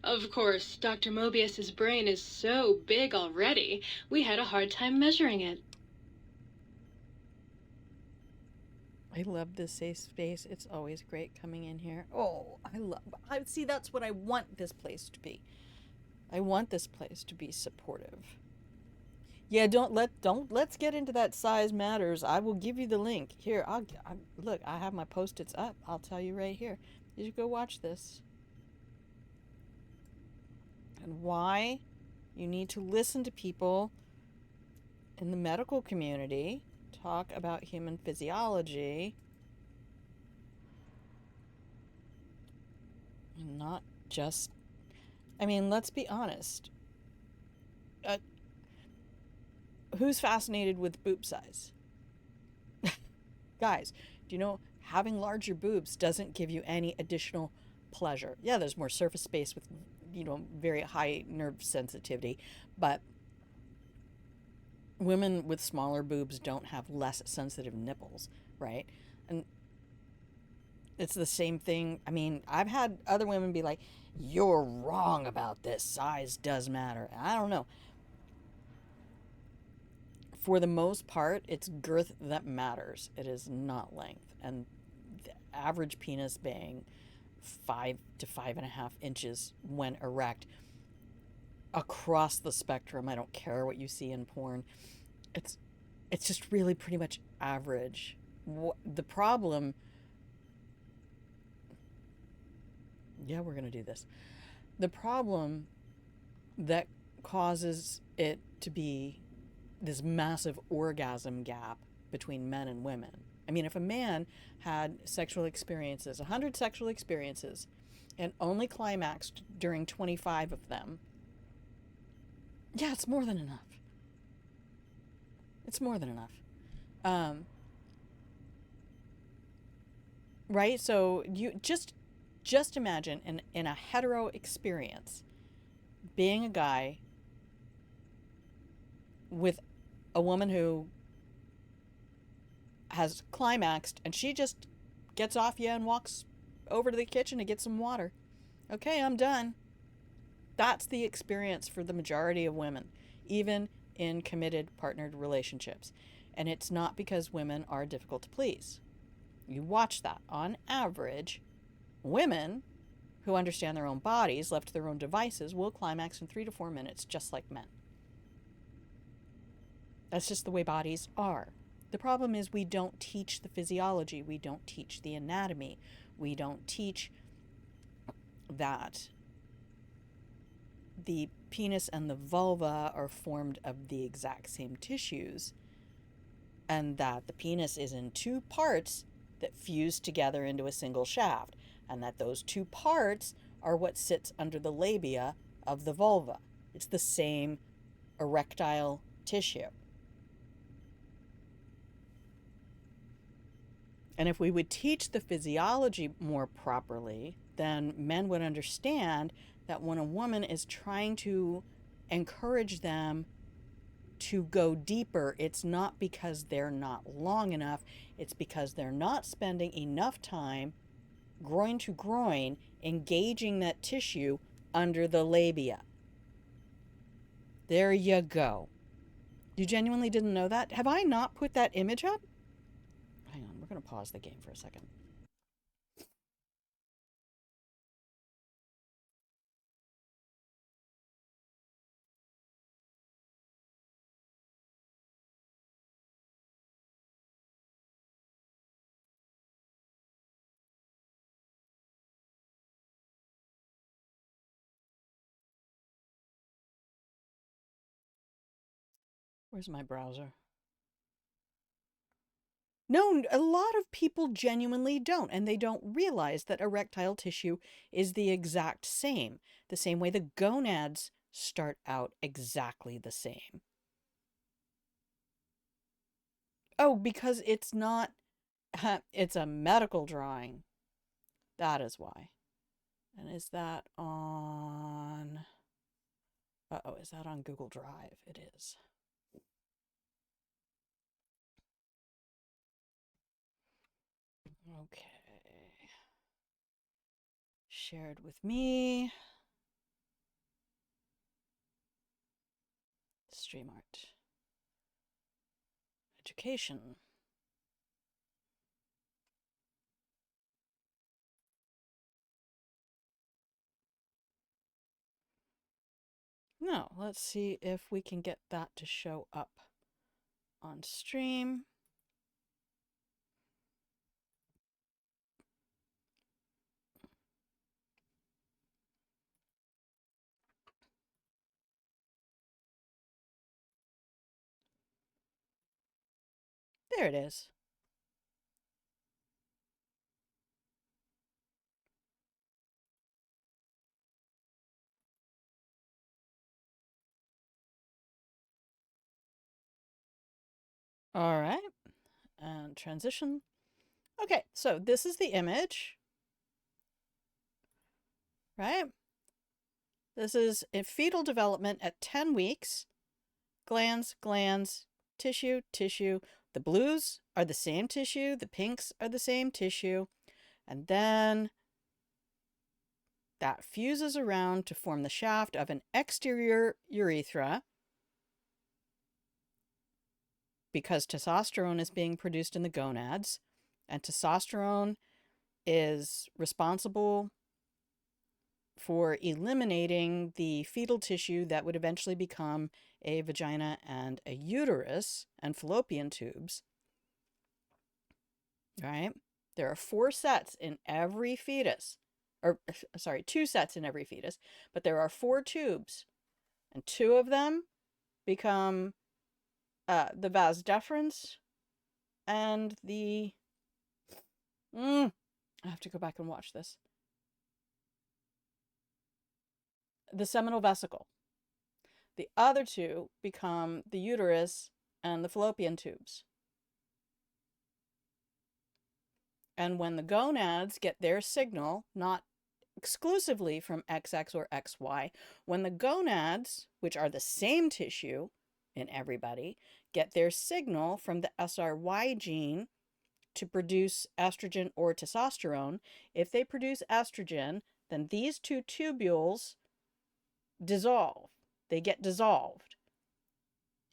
Of course, Dr. Mobius's brain is so big already, we had a hard time measuring it. I love this safe space. It's always great coming in here. Oh, I see, that's what I want this place to be. I want this place to be supportive. Yeah, let's get into that size matters. I will give you the link. Here, look, I have my post-its up. I'll tell you right here. You should go watch this. And why you need to listen to people in the medical community talk about human physiology and not just, I mean, let's be honest. Who's fascinated with boob size? Guys, do you know having larger boobs doesn't give you any additional pleasure? Yeah, there's more surface space with, very high nerve sensitivity, but women with smaller boobs don't have less sensitive nipples, right? And it's the same thing. I mean, I've had other women be like, "You're wrong about this. Size does matter." I don't know. For the most part, it's girth that matters. It is not length. And the average penis being 5 to 5.5 inches when erect across the spectrum. I don't care what you see in porn. It's just really pretty much average. The problem... Yeah, we're going to do this. The problem that causes it to be this massive orgasm gap between men and women. I mean, if a man had sexual experiences, 100 sexual experiences, and only climaxed during 25 of them, yeah, it's more than enough. It's more than enough. Right? So you just imagine in a hetero experience, being a guy with a woman who has climaxed and she just gets off you and walks over to the kitchen to get some water. Okay, I'm done. That's the experience for the majority of women, even in committed partnered relationships. And it's not because women are difficult to please. You watch that. On average, women who understand their own bodies, left to their own devices, will climax in 3 to 4 minutes, just like men. That's just the way bodies are. The problem is we don't teach the physiology. We don't teach the anatomy. We don't teach that the penis and the vulva are formed of the exact same tissues, and that the penis is in two parts that fuse together into a single shaft, and that those two parts are what sits under the labia of the vulva. It's the same erectile tissue. And if we would teach the physiology more properly, then men would understand that when a woman is trying to encourage them to go deeper, it's not because they're not long enough, it's because they're not spending enough time groin to groin engaging that tissue under the labia. There you go. You genuinely didn't know that? Have I not put that image up? Hang on, we're going to pause the game for a second. Where's my browser? No, a lot of people genuinely don't, and they don't realize that erectile tissue is the exact same way the gonads start out exactly the same. Oh, because it's not, it's a medical drawing. That is why. And is that on, is that on Google Drive? It is. Okay. Shared with me. StreamArt. Education. Now, let's see if we can get that to show up on stream. There it is. All right. And transition. Okay, so this is the image, right? This is in fetal development at 10 weeks. Glands, glands, tissue, tissue. The blues are the same tissue. The pinks are the same tissue. And then that fuses around to form the shaft of an exterior urethra, because testosterone is being produced in the gonads, and testosterone is responsible for eliminating the fetal tissue that would eventually become a vagina and a uterus and fallopian tubes. Right? There are 4 sets in every fetus, or sorry, 2 sets in every fetus, but there are 4 tubes, and 2 of them become the vas deferens and the I have to go back and watch this. The seminal vesicle. The other 2 become the uterus and the fallopian tubes. And when the gonads get their signal, not exclusively from XX or XY, when the gonads, which are the same tissue in everybody, get their signal from the SRY gene to produce estrogen or testosterone, if they produce estrogen, then these 2 tubules dissolve. They get dissolved.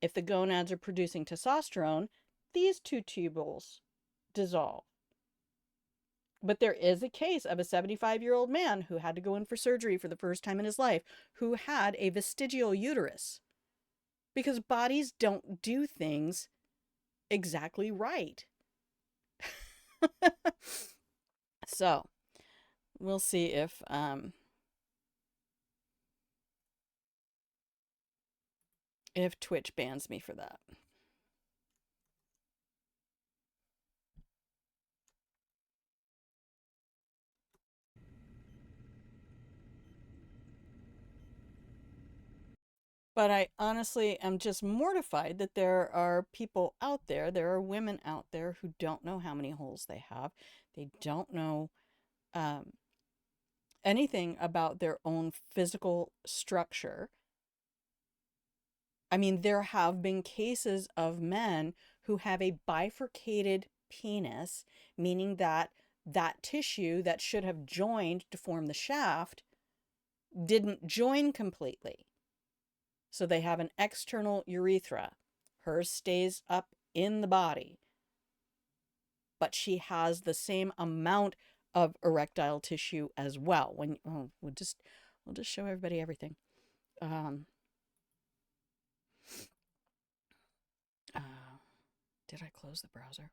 If the gonads are producing testosterone, these 2 tubules dissolve. But there is a case of a 75-year-old man who had to go in for surgery for the first time in his life who had a vestigial uterus, because bodies don't do things exactly right. So we'll see if if Twitch bans me for that. But I honestly am just mortified that there are people out there, there are women out there who don't know how many holes they have. They don't know um, anything about their own physical structure. I mean, there have been cases of men who have a bifurcated penis, meaning that that tissue that should have joined to form the shaft didn't join completely. So they have an external urethra. Hers stays up in the body, but she has the same amount of erectile tissue as well. We'll just show everybody everything. Did I close the browser?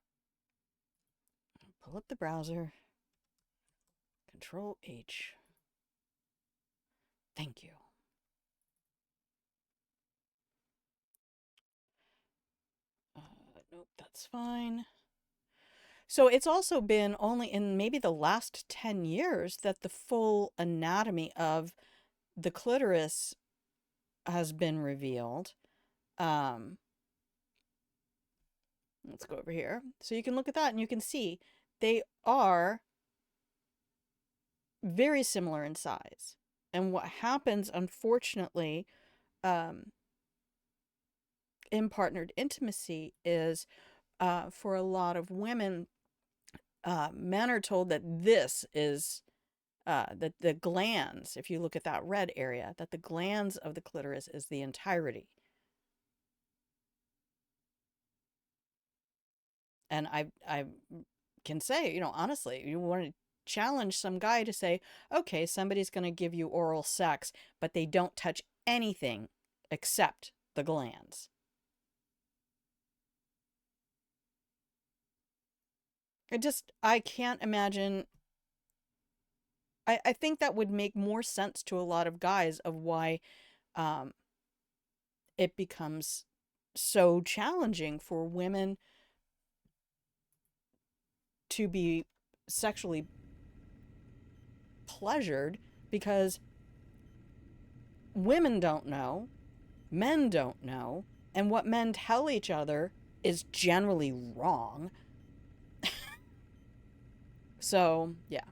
Pull up the browser. Control H. Thank you. Nope, that's fine. So it's also been only in maybe the last 10 years that the full anatomy of the clitoris has been revealed. Let's go over here. So you can look at that and you can see they are very similar in size. And what happens, unfortunately, in partnered intimacy is for a lot of women, men are told that this is that the glands, if you look at that red area, that the glands of the clitoris is the entirety. And I can say, you know, honestly, you want to challenge some guy to say, okay, somebody's going to give you oral sex, but they don't touch anything except the glands. I can't imagine. I think that would make more sense to a lot of guys of why it becomes so challenging for women to be sexually pleasured, because women don't know, men don't know, and what men tell each other is generally wrong. So, yeah.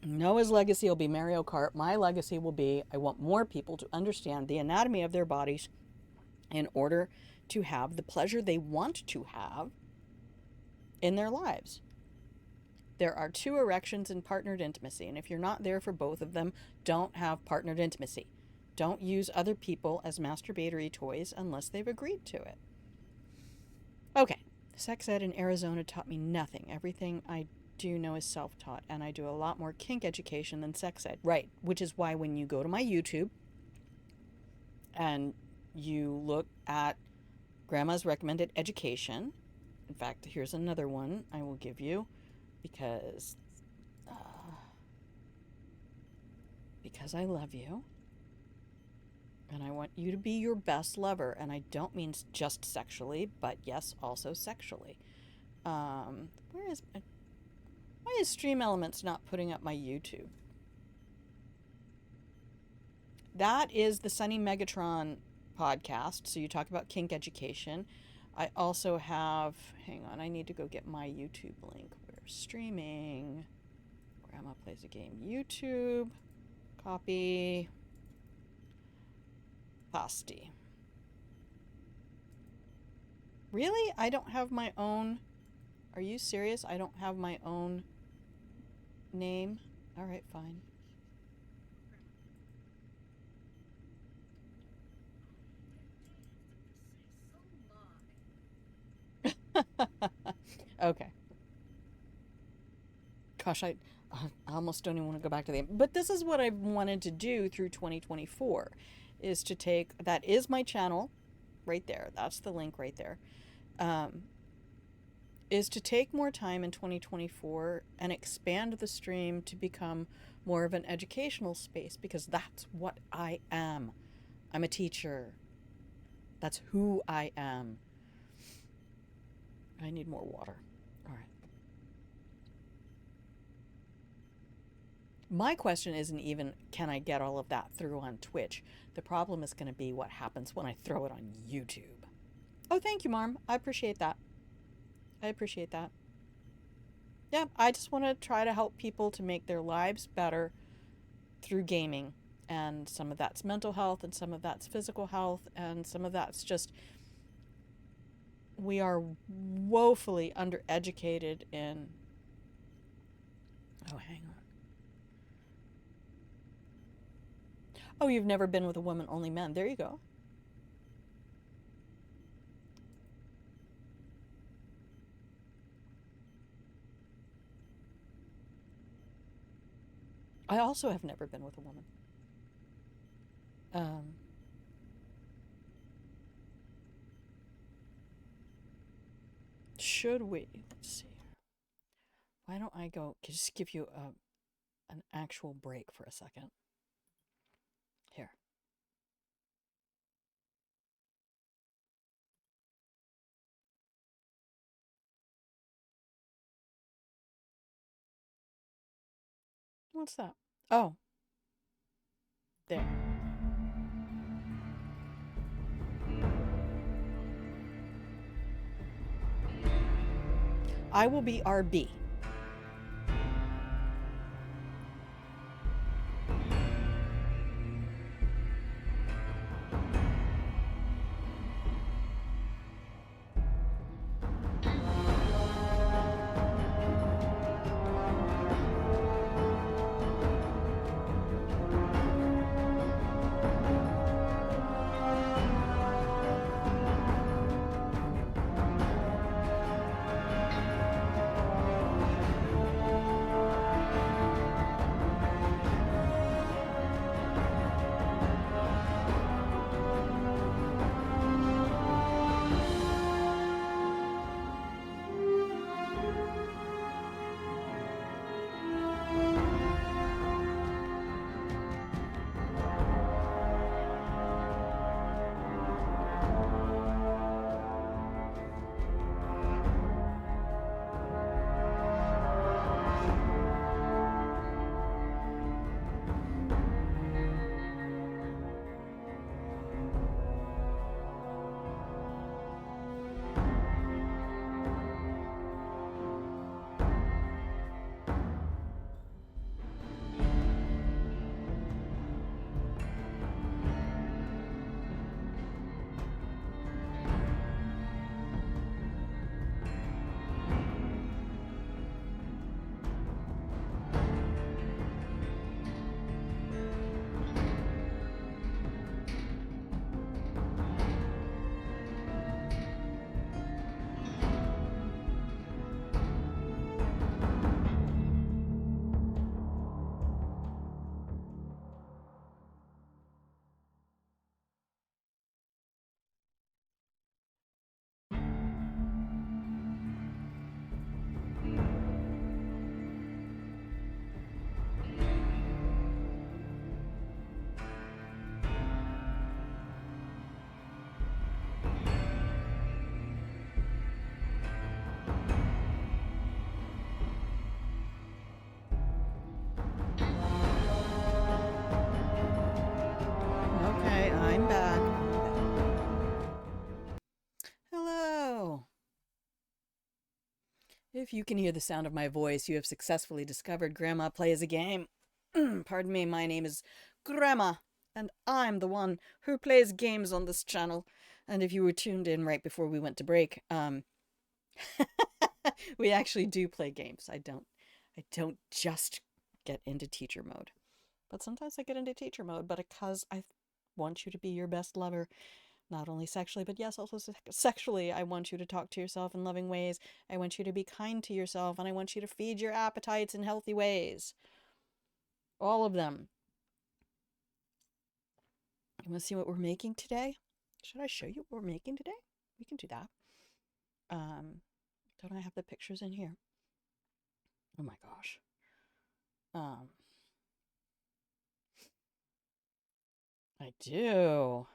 Noah's legacy will be Mario Kart. My legacy will be I want more people to understand the anatomy of their bodies in order to have the pleasure they want to have in their lives. There are 2 erections in partnered intimacy, and if you're not there for both of them, don't have partnered intimacy. Don't use other people as masturbatory toys unless they've agreed to it. Okay, sex ed in Arizona taught me nothing. Everything I do know is self-taught, and I do a lot more kink education than sex ed. Right, which is why when you go to my YouTube and you look at Grandma's Recommended Education, in fact, here's another one I will give you because I love you and I want you to be your best lover, and I don't mean just sexually, but yes, also sexually. Why is Stream Elements not putting up my YouTube? That is the Sunny Megatron podcast. So you talk about kink education. I also have, hang on, I need to go get my YouTube link. We're streaming. Grandma Plays a Game YouTube. Copy. Pasty. Really? I don't have my own. Are you serious? I don't have my own name? All right, fine. Okay. Gosh, I almost don't even want to go back to the. But this is what I've wanted to do through 2024, is to take, that is my channel, right there. That's the link right there. Is to take more time in 2024 and expand the stream to become more of an educational space, because that's what I am. I'm a teacher. That's who I am. I need more water. All right. My question isn't even, can I get all of that through on Twitch? The problem is going to be what happens when I throw it on YouTube. Oh, thank you, Marm. I appreciate that. I appreciate that. Yeah, I just want to try to help people to make their lives better through gaming. And some of that's mental health, and some of that's physical health, and some of that's just, we are woefully undereducated in... Oh, hang on. Oh, you've never been with a woman, only men. There you go. I also have never been with a woman. Should we? Let's see. Why don't I go just give you an actual break for a second? Here. What's that? Oh. There. I will be RB. Okay, I'm back. Hello. If you can hear the sound of my voice, you have successfully discovered Grandma Plays a Game. Pardon me, my name is Grandma, and I'm the one who plays games on this channel. And if you were tuned in right before we went to break, we actually do play games. I don't just get into teacher mode. But sometimes I get into teacher mode, but because I want you to be your best lover, not only sexually, but yes, also sexually. I want you to talk to yourself in loving ways. I want you to be kind to yourself, and I want you to feed your appetites in healthy ways. All of them. You want to see what we're making today? Should I show you what we're making today? We can do that. Don't I have the pictures in here? Oh my gosh. I do.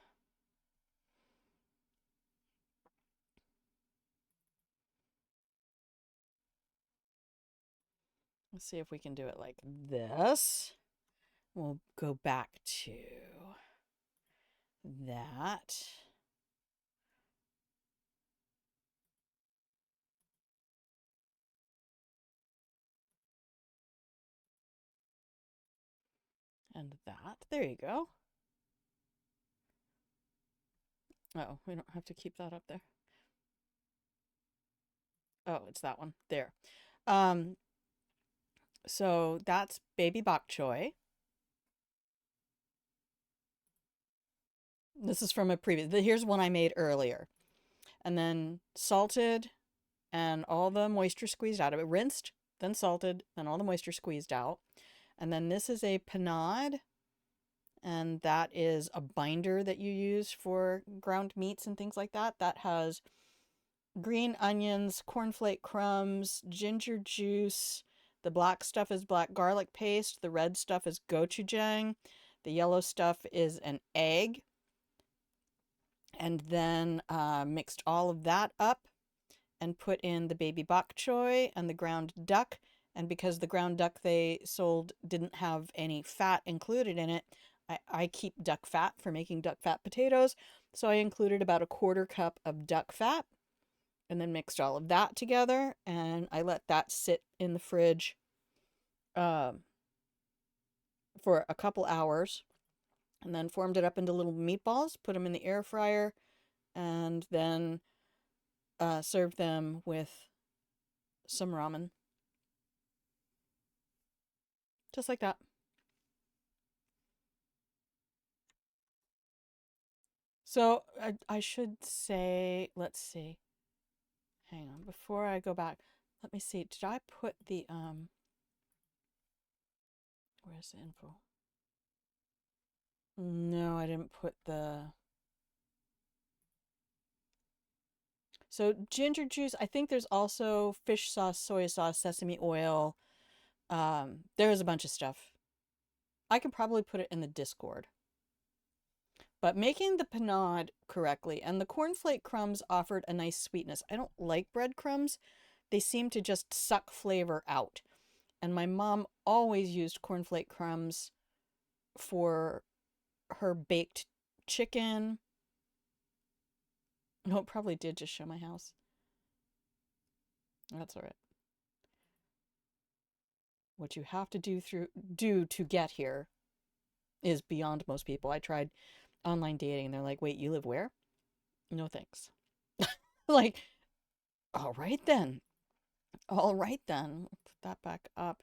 Let's see if we can do it like this. We'll go back to that. And that. There you go. Oh, we don't have to keep that up there. Oh, it's that one. There. So that's baby bok choy. This is from a previous, here's one I made earlier. And then salted and all the moisture squeezed out of it. Rinsed, then salted, then all the moisture squeezed out. And then this is a panade. And that is a binder that you use for ground meats and things like that. That has green onions, cornflake crumbs, ginger juice. The black stuff is black garlic paste. The red stuff is gochujang. The yellow stuff is an egg. And then mixed all of that up and put in the baby bok choy and the ground duck. And because the ground duck they sold didn't have any fat included in it, I keep duck fat for making duck fat potatoes. So I included about a 1/4 cup of duck fat and then mixed all of that together. And I let that sit in the fridge for a couple hours. And then formed it up into little meatballs, put them in the air fryer, and then served them with some ramen. Just like that. So I should say, let's see. Hang on, before I go back, let me see. Did I put the, where's the info? No, I didn't put the, so ginger juice, I think there's also fish sauce, soy sauce, sesame oil. There's a bunch of stuff. I could probably put it in the Discord. But making the panade correctly, and the cornflake crumbs offered a nice sweetness. I don't like breadcrumbs. They seem to just suck flavor out. And my mom always used cornflake crumbs for her baked chicken. No, it probably did just show my house. That's all right. What you have to do to get here is beyond most people. I tried online dating and they're like, wait, you live where? No thanks. Like, all right then. All right then. We'll put that back up.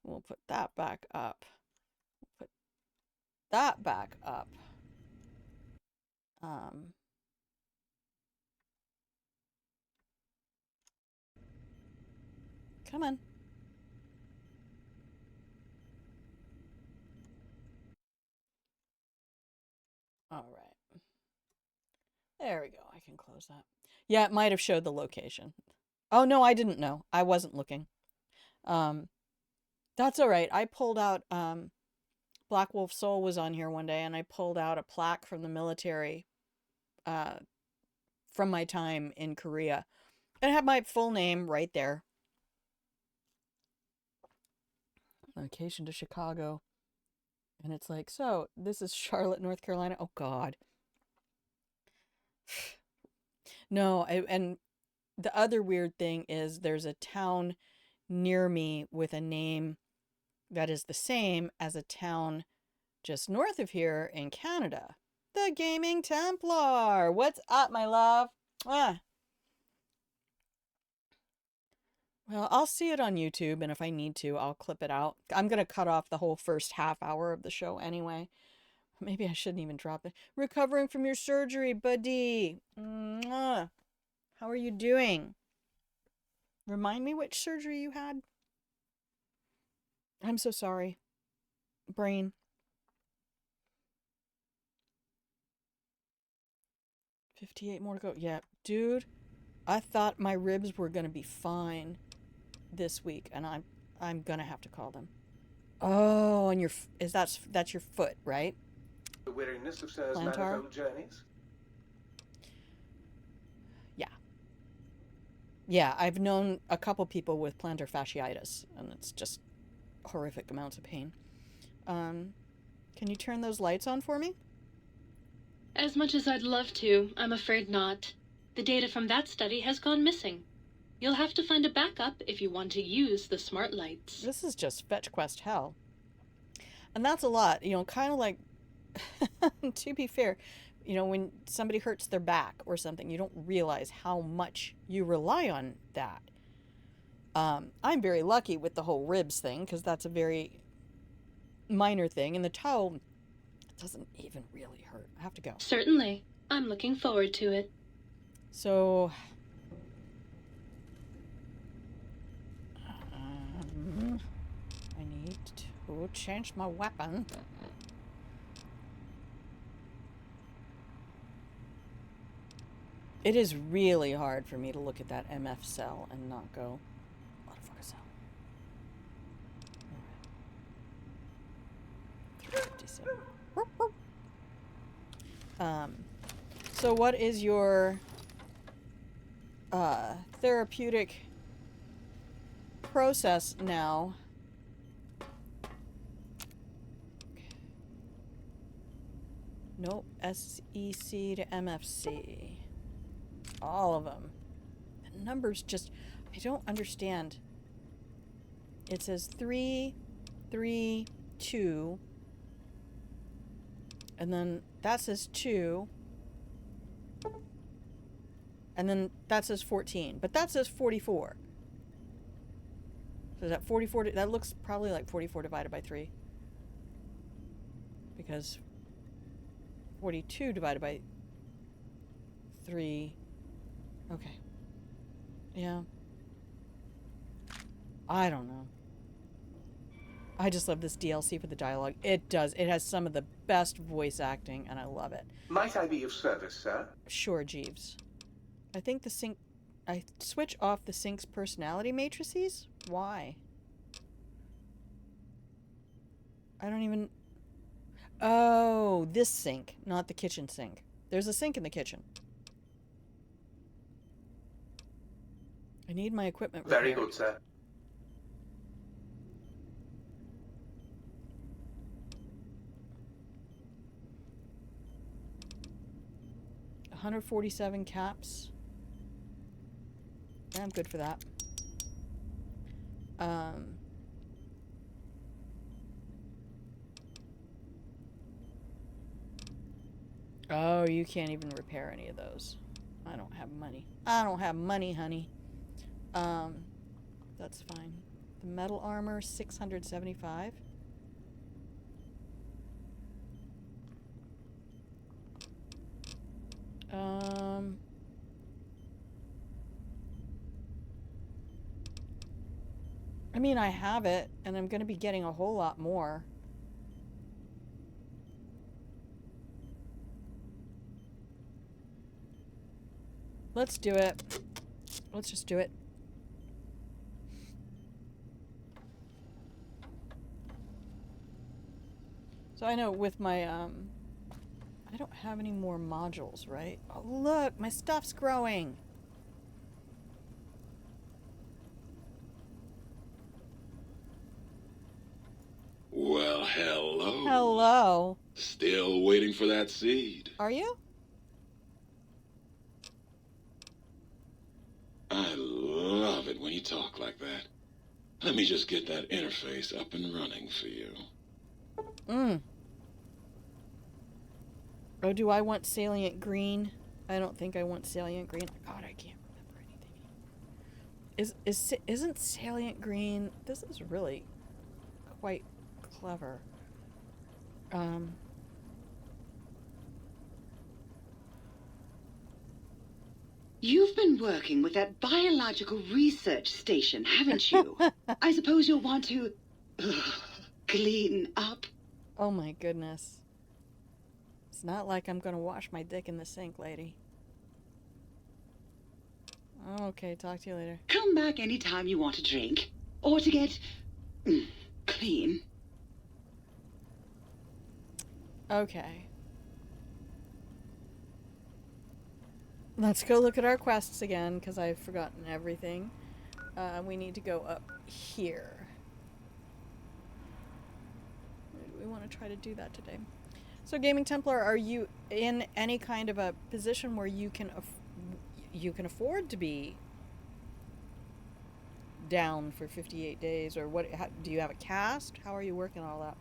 We'll put that back up. Put that back up. Come on. All right. There we go. I can close that. Yeah, it might have showed the location. Oh, no, I didn't know. I wasn't looking. That's all right. I pulled out, Black Wolf Soul was on here one day, and I pulled out a plaque from the military from my time in Korea. It had my full name right there. Location to Chicago. And it's like, so, this is Charlotte, North Carolina. Oh, God. No, and the other weird thing is there's a town near me with a name that is the same as a town just north of here in Canada. The Gaming Templar. What's up, my love? Ah. Well, I'll see it on YouTube, and if I need to, I'll clip it out. I'm going to cut off the whole first half hour of the show anyway. Maybe I shouldn't even drop it. Recovering from your surgery, buddy. Mwah. How are you doing? Remind me which surgery you had? I'm so sorry. Brain. 58 more to go. Yeah, dude. I thought my ribs were going to be fine this week, and I'm going to have to call them. Oh, and that's your foot, right? The weariness of Sir's Plantar? manifold journeys? Yeah, I've known a couple people with plantar fasciitis, and it's just horrific amounts of pain. Can you turn those lights on for me? As much as I'd love to, I'm afraid not. The data from that study has gone missing. You'll have to find a backup if you want to use the smart lights. This is just fetch quest hell. And that's a lot, kind of like, to be fair, when somebody hurts their back or something, you don't realize how much you rely on that. I'm very lucky with the whole ribs thing, because that's a very minor thing, and the towel doesn't even really hurt. I have to go. Certainly. I'm looking forward to it. So, I need to change my weapon. It is really hard for me to look at that MF cell and not go, motherfucker cell. Alright. 357. So what is your therapeutic process now? Nope. SEC to MFC. All of them. The numbers just, I don't understand. It says 3, 3, 2. And then that says 2. And then that says 14. But that says 44. So is that 44? That looks probably like 44 divided by 3. Because 42 divided by 3. Okay. Yeah. I don't know. I just love this DLC for the dialogue. It does. It has some of the best voice acting, and I love it. Might I be of service, sir? Sure, Jeeves. I think the sync... I switch off the sync's personality matrices? Why? I don't even... Oh, this sink, not the kitchen sink. There's a sink in the kitchen. I need my equipment repaired. Very good, sir. $147 caps. Yeah, I'm good for that. Oh, you can't even repair any of those. I don't have money. I don't have money, honey. That's fine. The metal armor, 675. I mean, I have it, and I'm going to be getting a whole lot more. Let's do it. Let's just do it. So I know with my, I don't have any more modules, right? Oh, look, my stuff's growing. Well, hello. Hello. Still waiting for that seed. Are you? I love it when you talk like that. Let me just get that interface up and running for you. Oh, do I want salient green? I don't think I want salient green. God, I can't remember anything. Isn't salient green... This is really quite clever. You've been working with that biological research station, haven't you? I suppose you'll want to clean up. Oh my goodness. It's not like I'm gonna wash my dick in the sink, lady. Okay, talk to you later. Come back anytime you want a drink. Or to get clean. Okay. Let's go look at our quests again, because I've forgotten everything. We need to go up here. We want to try to do that today. So, Gaming Templar, are you in any kind of a position where you can afford to be down for 58 days, or what? Do you have a cast? How are you working all that?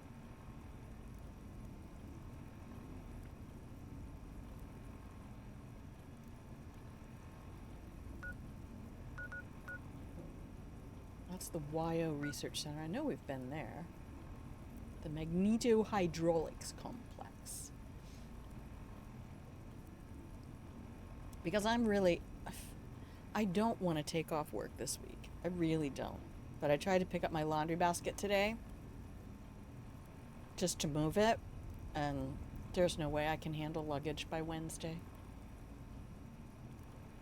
That's the YO Research Center. I know we've been there. The Magnetohydraulics Complex. Because I don't want to take off work this week. I really don't. But I tried to pick up my laundry basket today just to move it, and there's no way I can handle luggage by Wednesday.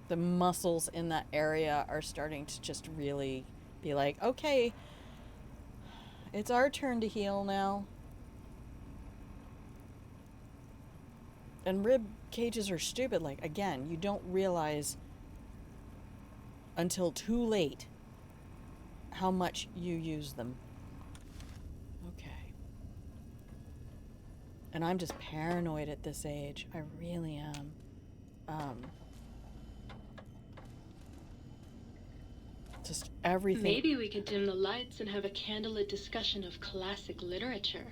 The muscles in that area are starting to just really be like, okay, it's our turn to heal now. And rib cages are stupid. Like, again, you don't realize until too late how much you use them. Okay. And I'm just paranoid at this age. I really am. Just everything. Maybe we could dim the lights and have a candlelit discussion of classic literature.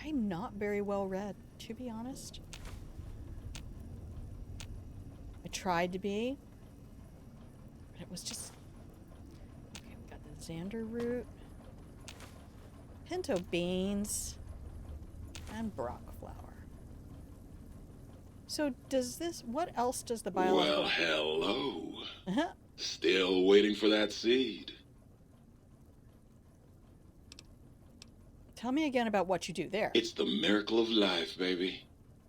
I'm not very well read, to be honest. I tried to be, but it was just... Okay, we got the Xander root, pinto beans, and Brock flour. So does this... What else does the biological... Well, hello. Uh-huh. Still waiting for that seed. Tell me again about what you do there. It's the miracle of life, baby.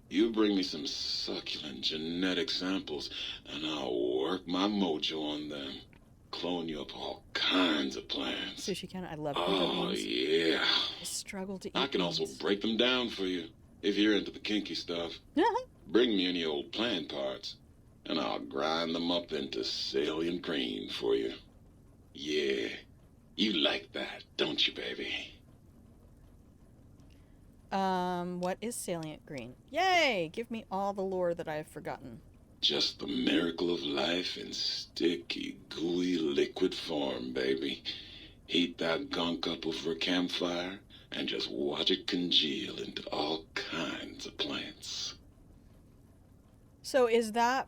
You bring me some succulent genetic samples, and I'll work my mojo on them. Clone you up all kinds of plants. Sushi can. I love pinto Oh, beans. yeah. I struggle to eat I can also beans. break them down for you, if you're into the kinky stuff. Bring me any old plant parts, and I'll grind them up into salient green for you. Yeah, you like that, don't you, baby? What is salient green? Yay! Give me all the lore that I have forgotten. Just the miracle of life in sticky, gooey liquid form, baby. Heat that gunk up over a campfire and just watch it congeal into all kinds of plants. So is that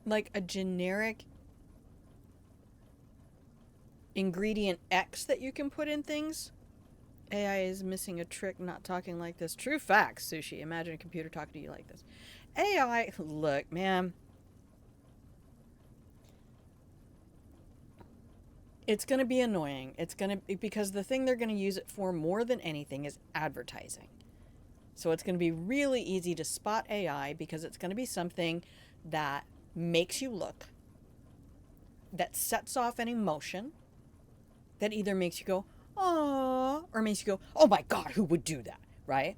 like a generic ingredient X that you can put in things? AI is missing a trick not talking like this. True facts, Sushi. Imagine a computer talking to you like this. AI, look, man. It's going to be annoying. It's going to... Because the thing they're going to use it for more than anything is advertising. So it's going to be really easy to spot AI because it's going to be something that makes you look, that sets off an emotion, that either makes you go, "Aww," or makes you go, "Oh my God, who would do that?" Right?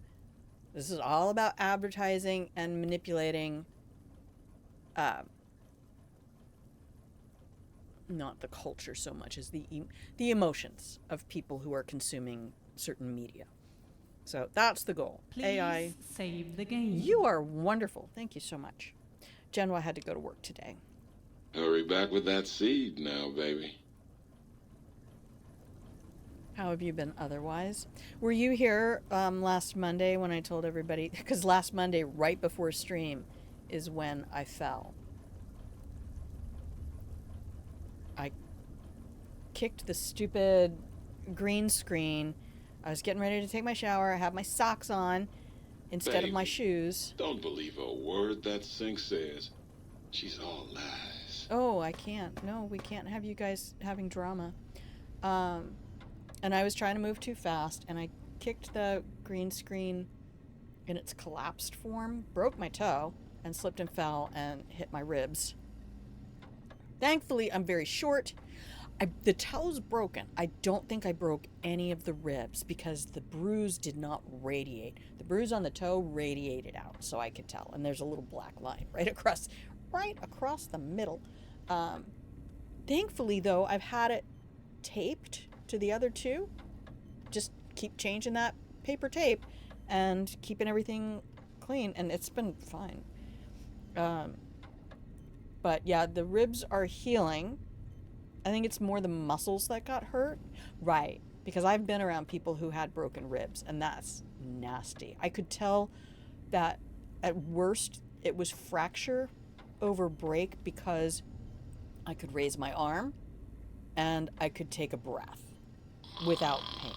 This is all about advertising and manipulating, not the culture so much as the emotions of people who are consuming certain media. So that's the goal. Please AI. save the game. You are wonderful. Thank you so much. Genwa had to go to work today. Hurry back with that seed now, baby. How have you been otherwise? Were you here last Monday when I told everybody? Because last Monday, right before stream, is when I fell. I kicked the stupid green screen. I was getting ready to take my shower. I had my socks on instead of my Baby, shoes. Don't believe a word that Sink says. She's all lies. Oh, I can't. No, we can't have you guys having drama. And I was trying to move too fast, and I kicked the green screen in its collapsed form, broke my toe, and slipped and fell and hit my ribs. Thankfully, I'm very short. The toe's broken. I don't think I broke any of the ribs because the bruise did not radiate. The bruise on the toe radiated out, so I could tell. And there's a little black line right across the middle. Thankfully, though, I've had it taped to the other two. Just keep changing that paper tape and keeping everything clean, and it's been fine. But yeah, the ribs are healing. I think it's more the muscles that got hurt. Right, because I've been around people who had broken ribs, and that's nasty. I could tell that at worst it was fracture over break because I could raise my arm and I could take a breath without pain.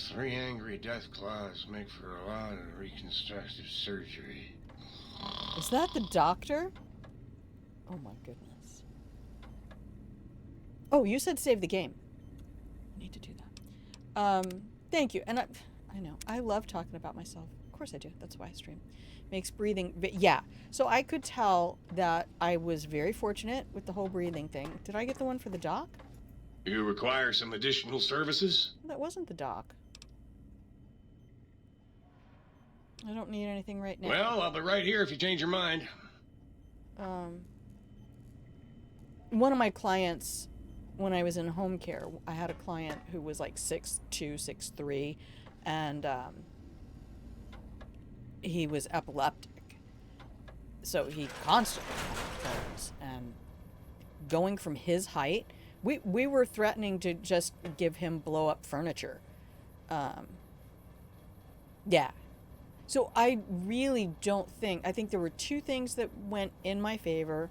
3 angry death claws make for a lot of reconstructive surgery. Is that the doctor? Oh my goodness. Oh, you said save the game. I need to do that. Thank you. And I know, I love talking about myself. Of course I do. That's why I stream. Makes breathing, yeah. So I could tell that I was very fortunate with the whole breathing thing. Did I get the one for the doc? You require some additional services? That wasn't the doc. I don't need anything right now. Well, I'll be right here if you change your mind. One of my clients, when I was in home care, I had a client who was like 6'2", 6'3", and he was epileptic. So he constantly had falls. And going from his height, we were threatening to just give him blow up furniture. Yeah. So I really don't think, I think there were 2 things that went in my favor.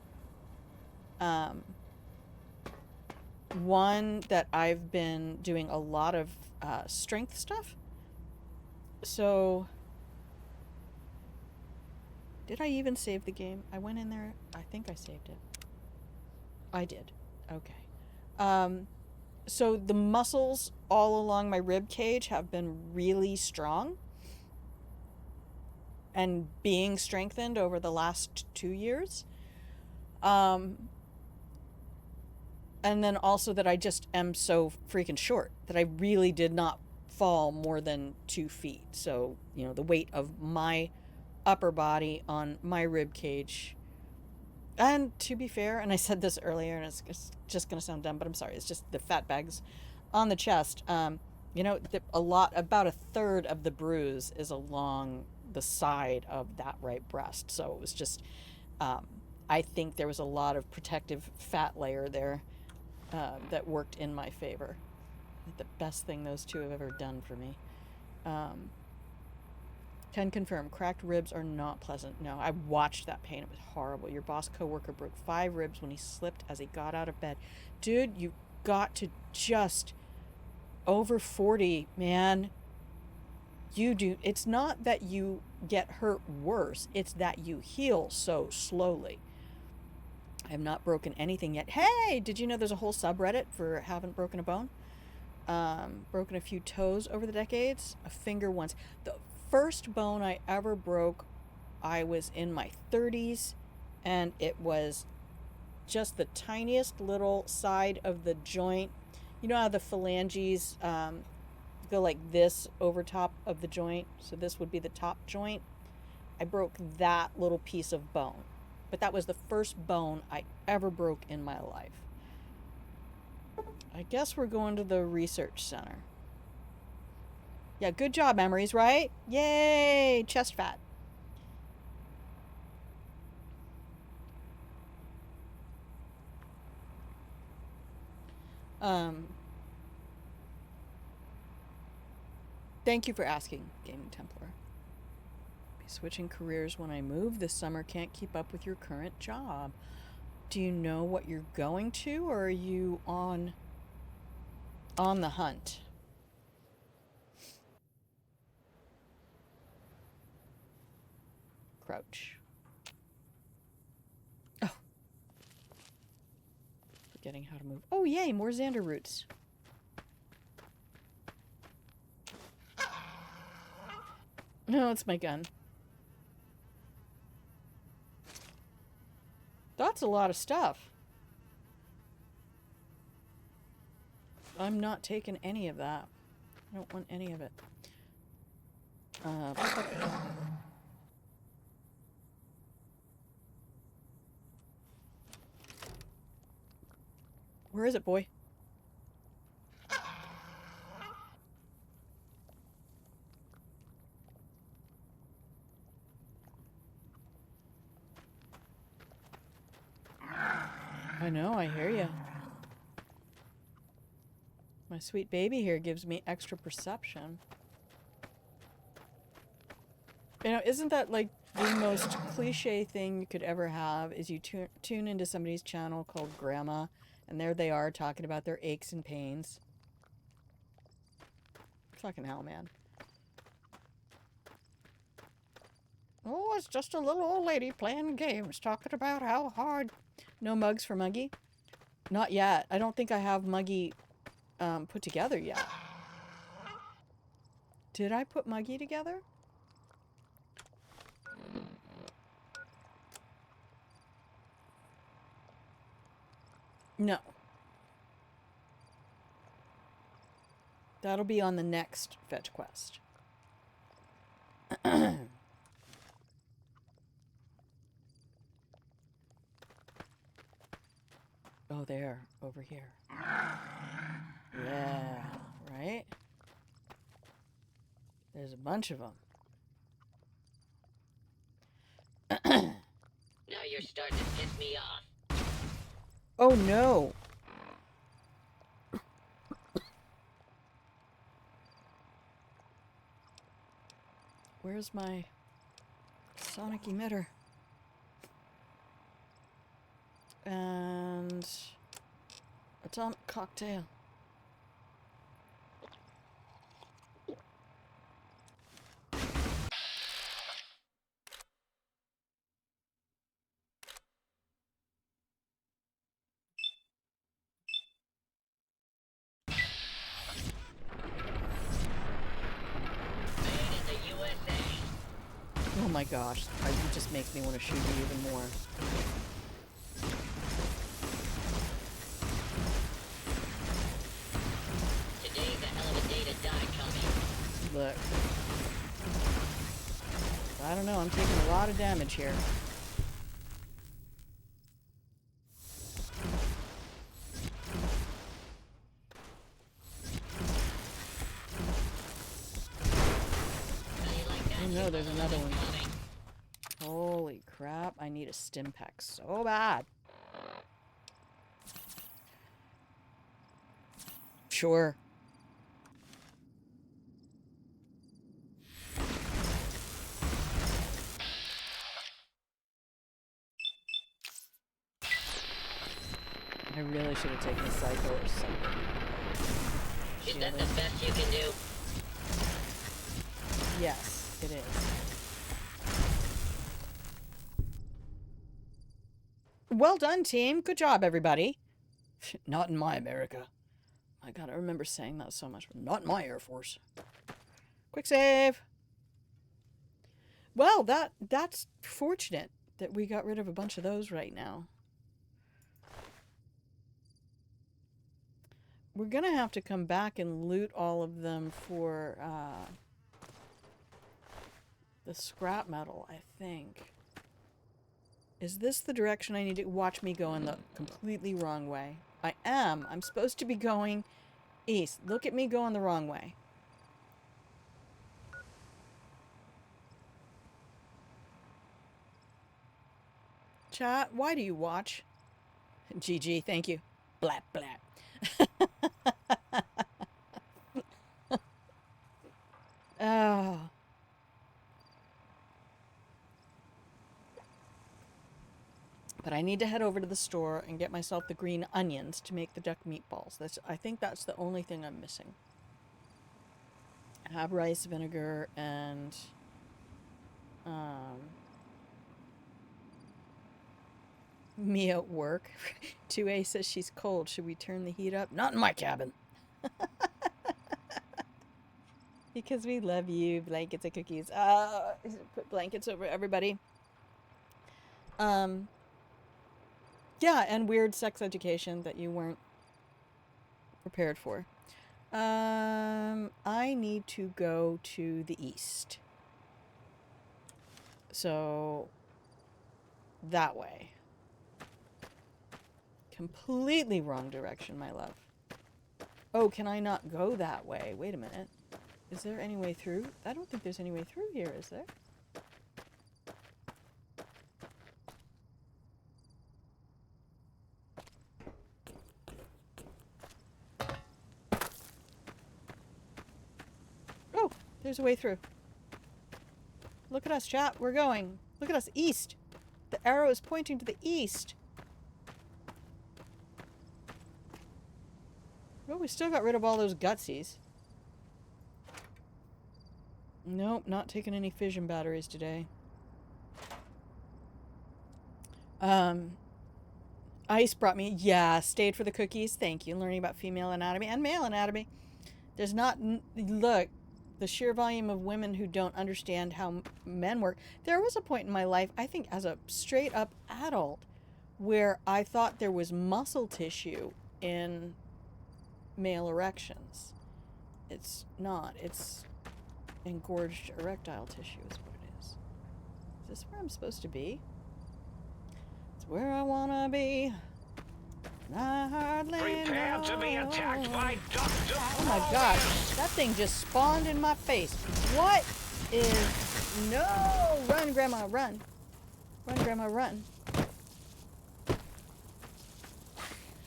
One, that I've been doing a lot of strength stuff. So, did I even save the game? I went in there, I think I saved it. I did. Okay. So the muscles all along my rib cage have been really strong and being strengthened over the last 2 years. And then also that I just am so freaking short that I really did not fall more than 2 feet. So, you know, the weight of my upper body on my rib cage. And to be fair, and I said this earlier, and it's just going to sound dumb, but I'm sorry. It's just the fat bags on the chest. You know, about a third of the bruise is along the side of that right breast. So it was just, I think there was a lot of protective fat layer there that worked in my favor. The best thing those 2 have ever done for me. Can confirm, cracked ribs are not pleasant. No, I watched that pain. It was horrible. Your boss coworker broke 5 ribs when he slipped as he got out of bed. Dude, you got to just over 40, man. You do. It's not that you get hurt worse. It's that you heal so slowly. I have not broken anything yet. Hey, did you know there's a whole subreddit for haven't broken a bone? Broken a few toes over the decades. A finger once. The first bone I ever broke, I was in my 30s, and it was just the tiniest little side of the joint. You know how the phalanges go like this over top of the joint? So this would be the top joint. I broke that little piece of bone. But that was the first bone I ever broke in my life. I guess we're going to the research center. Yeah, good job, memories, right? Yay, chest fat. Thank you for asking, Gaming Templar. Be switching careers when I move this summer. Can't keep up with your current job. Do you know what you're going to, or are you on the hunt? Crouch. Oh. Forgetting how to move. Oh, yay, more Xander roots. No, it's my gun. That's a lot of stuff. I'm not taking any of that. I don't want any of it. Where is it, boy? I know, I hear you. My sweet baby here gives me extra perception. You know, isn't that like the most cliche thing you could ever have is you tune into somebody's channel called Grandma, and there they are talking about their aches and pains. Fucking hell, man. Oh, it's just a little old lady playing games, talking about how hard. No mugs for Muggy? Not yet. I don't think I have Muggy put together yet. Did I put Muggy together? No. That'll be on the next fetch quest. Oh, there. Over here. Yeah. Right? There's a bunch of them. Now you're starting to piss me off. Oh, no. Where's my sonic emitter? And atomic cocktail. Oh my gosh, it just makes me want to shoot you even more. Today's a hell of a day to die, Tommy. Look. I don't know, I'm taking a lot of damage here. Oh no, there's another one. Holy crap, I need a stim pack so bad. Sure. I really should have taken a cycle or something. Is that the best you can do? Yes, it is. Well done, team. Good job, everybody. Not in my America. I gotta remember saying that so much. Not in my Air Force. Quick save. Well, that's fortunate that we got rid of a bunch of those right now. We're gonna have to come back and loot all of them for the scrap metal, I think. Is this the direction I need to watch me go in the completely wrong way? I am. I'm supposed to be going east. Look at me going the wrong way. Chat, why do you watch? GG, thank you. Blat, blat. Oh. But I need to head over to the store and get myself the green onions to make the duck meatballs. I think that's the only thing I'm missing. I have rice vinegar and me at work. 2A says she's cold. Should we turn the heat up? Not in my cabin. Because we love you. Blankets and cookies. Put blankets over everybody. Yeah, and weird sex education that you weren't prepared for. I need to go to the east. So, that way. Completely wrong direction, my love. Oh, can I not go that way? Wait a minute. Is there any way through? I don't think there's any way through here, is there? Oh, there's a way through. Look at us, chat. We're going. Look at us, east. The arrow is pointing to the east. Oh, we still got rid of all those gutsies. Nope, not taking any fission batteries today. Ice brought me, yeah, stayed for the cookies. Thank you. Learning about female anatomy and male anatomy. There's not, look, the sheer volume of women who don't understand how men work. There was a point in my life, I think as a straight up adult, where I thought there was muscle tissue in male erections. It's not. It's engorged erectile tissue is what it is. Is this where I'm supposed to be? It's where I wanna be. I hardly Prepare know. to be attacked by Dr. Oh my gosh, that thing just spawned in my face. What is... No! Run, Grandma, run. Run, Grandma, run.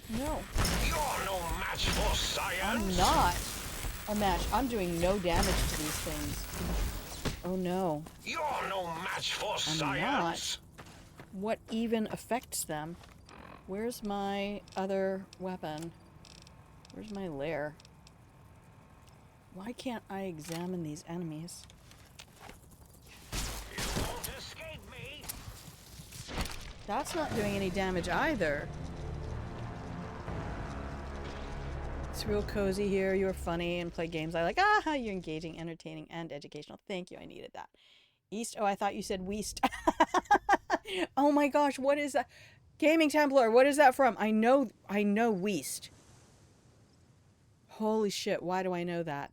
No. You're no match for science. I'm not a match. I'm doing no damage to these things. Oh no. You're no match for I'm science. not. What even affects them? Where's my other weapon? Where's my lair? Why can't I examine these enemies? You won't escape me. That's not doing any damage either. It's real cozy here. You're funny and play games I like. Ah, you're engaging, entertaining, and educational. Thank you. I needed that. East? Oh, I thought you said West. Oh my gosh, what is that? Gaming Templar, what is that from? I know West. Holy shit, why do I know that?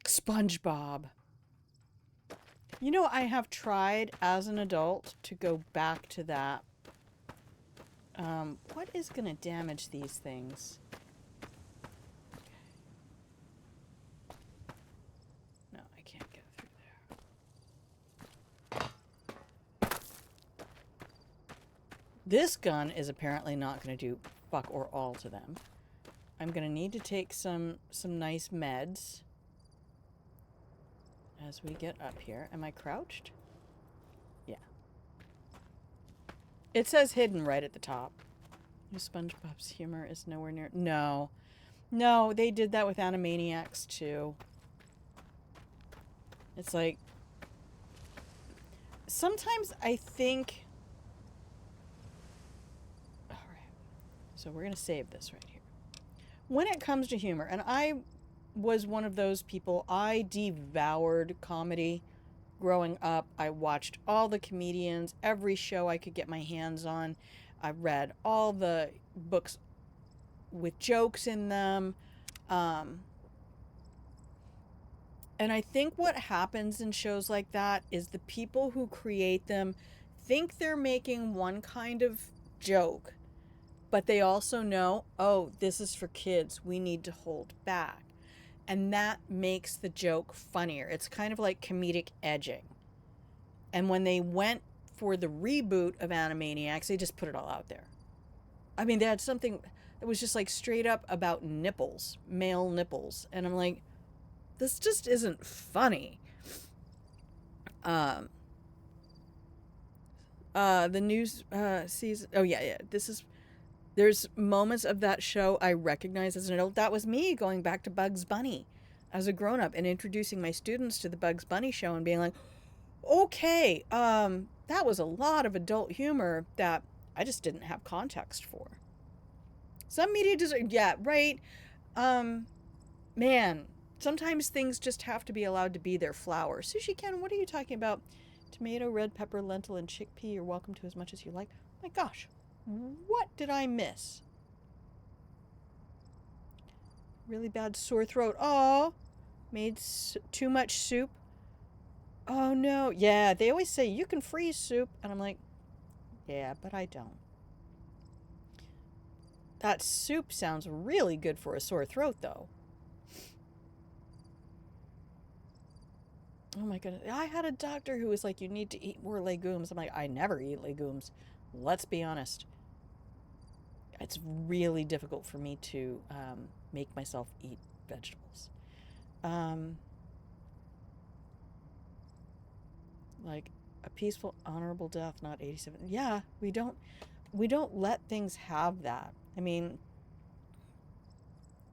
SpongeBob. You know, I have tried as an adult to go back to that. What is gonna damage these things? No, I can't get through there. This gun is apparently not gonna do fuck or all to them. I'm gonna need to take some nice meds as we get up here. Am I crouched? Yeah. It says hidden right at the top. SpongeBob's humor is nowhere near... No. No, they did that with Animaniacs too. It's like... Sometimes I think... Alright. So we're going to save this right here. When it comes to humor, and I was one of those people, I devoured comedy growing up. I watched all the comedians, every show I could get my hands on. I read all the books with jokes in them. And I think what happens in shows like that is the people who create them think they're making one kind of joke, but they also know, oh, this is for kids. We need to hold back. And that makes the joke funnier. It's kind of like comedic edging. And when they went for the reboot of Animaniacs, they just put it all out there. I mean, they had something that was just like straight up about nipples, male nipples. And I'm like, this just isn't funny. The news season. Oh, yeah. There's moments of that show I recognize as an adult. That was me going back to Bugs Bunny as a grown-up and introducing my students to the Bugs Bunny show and being like, okay, that was a lot of adult humor that I just didn't have context for. Some media deserve, yeah, right. Man, sometimes things just have to be allowed to be their flower. Sushi Ken, what are you talking about? Tomato, red pepper, lentil, and chickpea. You're welcome to as much as you like. My gosh, What did I miss? Really bad sore throat. Oh, made too much soup. Oh no. Yeah, they always say you can freeze soup. And I'm like, yeah, but I don't. That soup sounds really good for a sore throat, though. Oh my goodness. I had a doctor who was like, you need to eat more legumes. I'm like, I never eat legumes. Let's be honest. It's really difficult for me to make myself eat vegetables. Like a peaceful, honorable death, not 87. Yeah, we don't let things have that. I mean,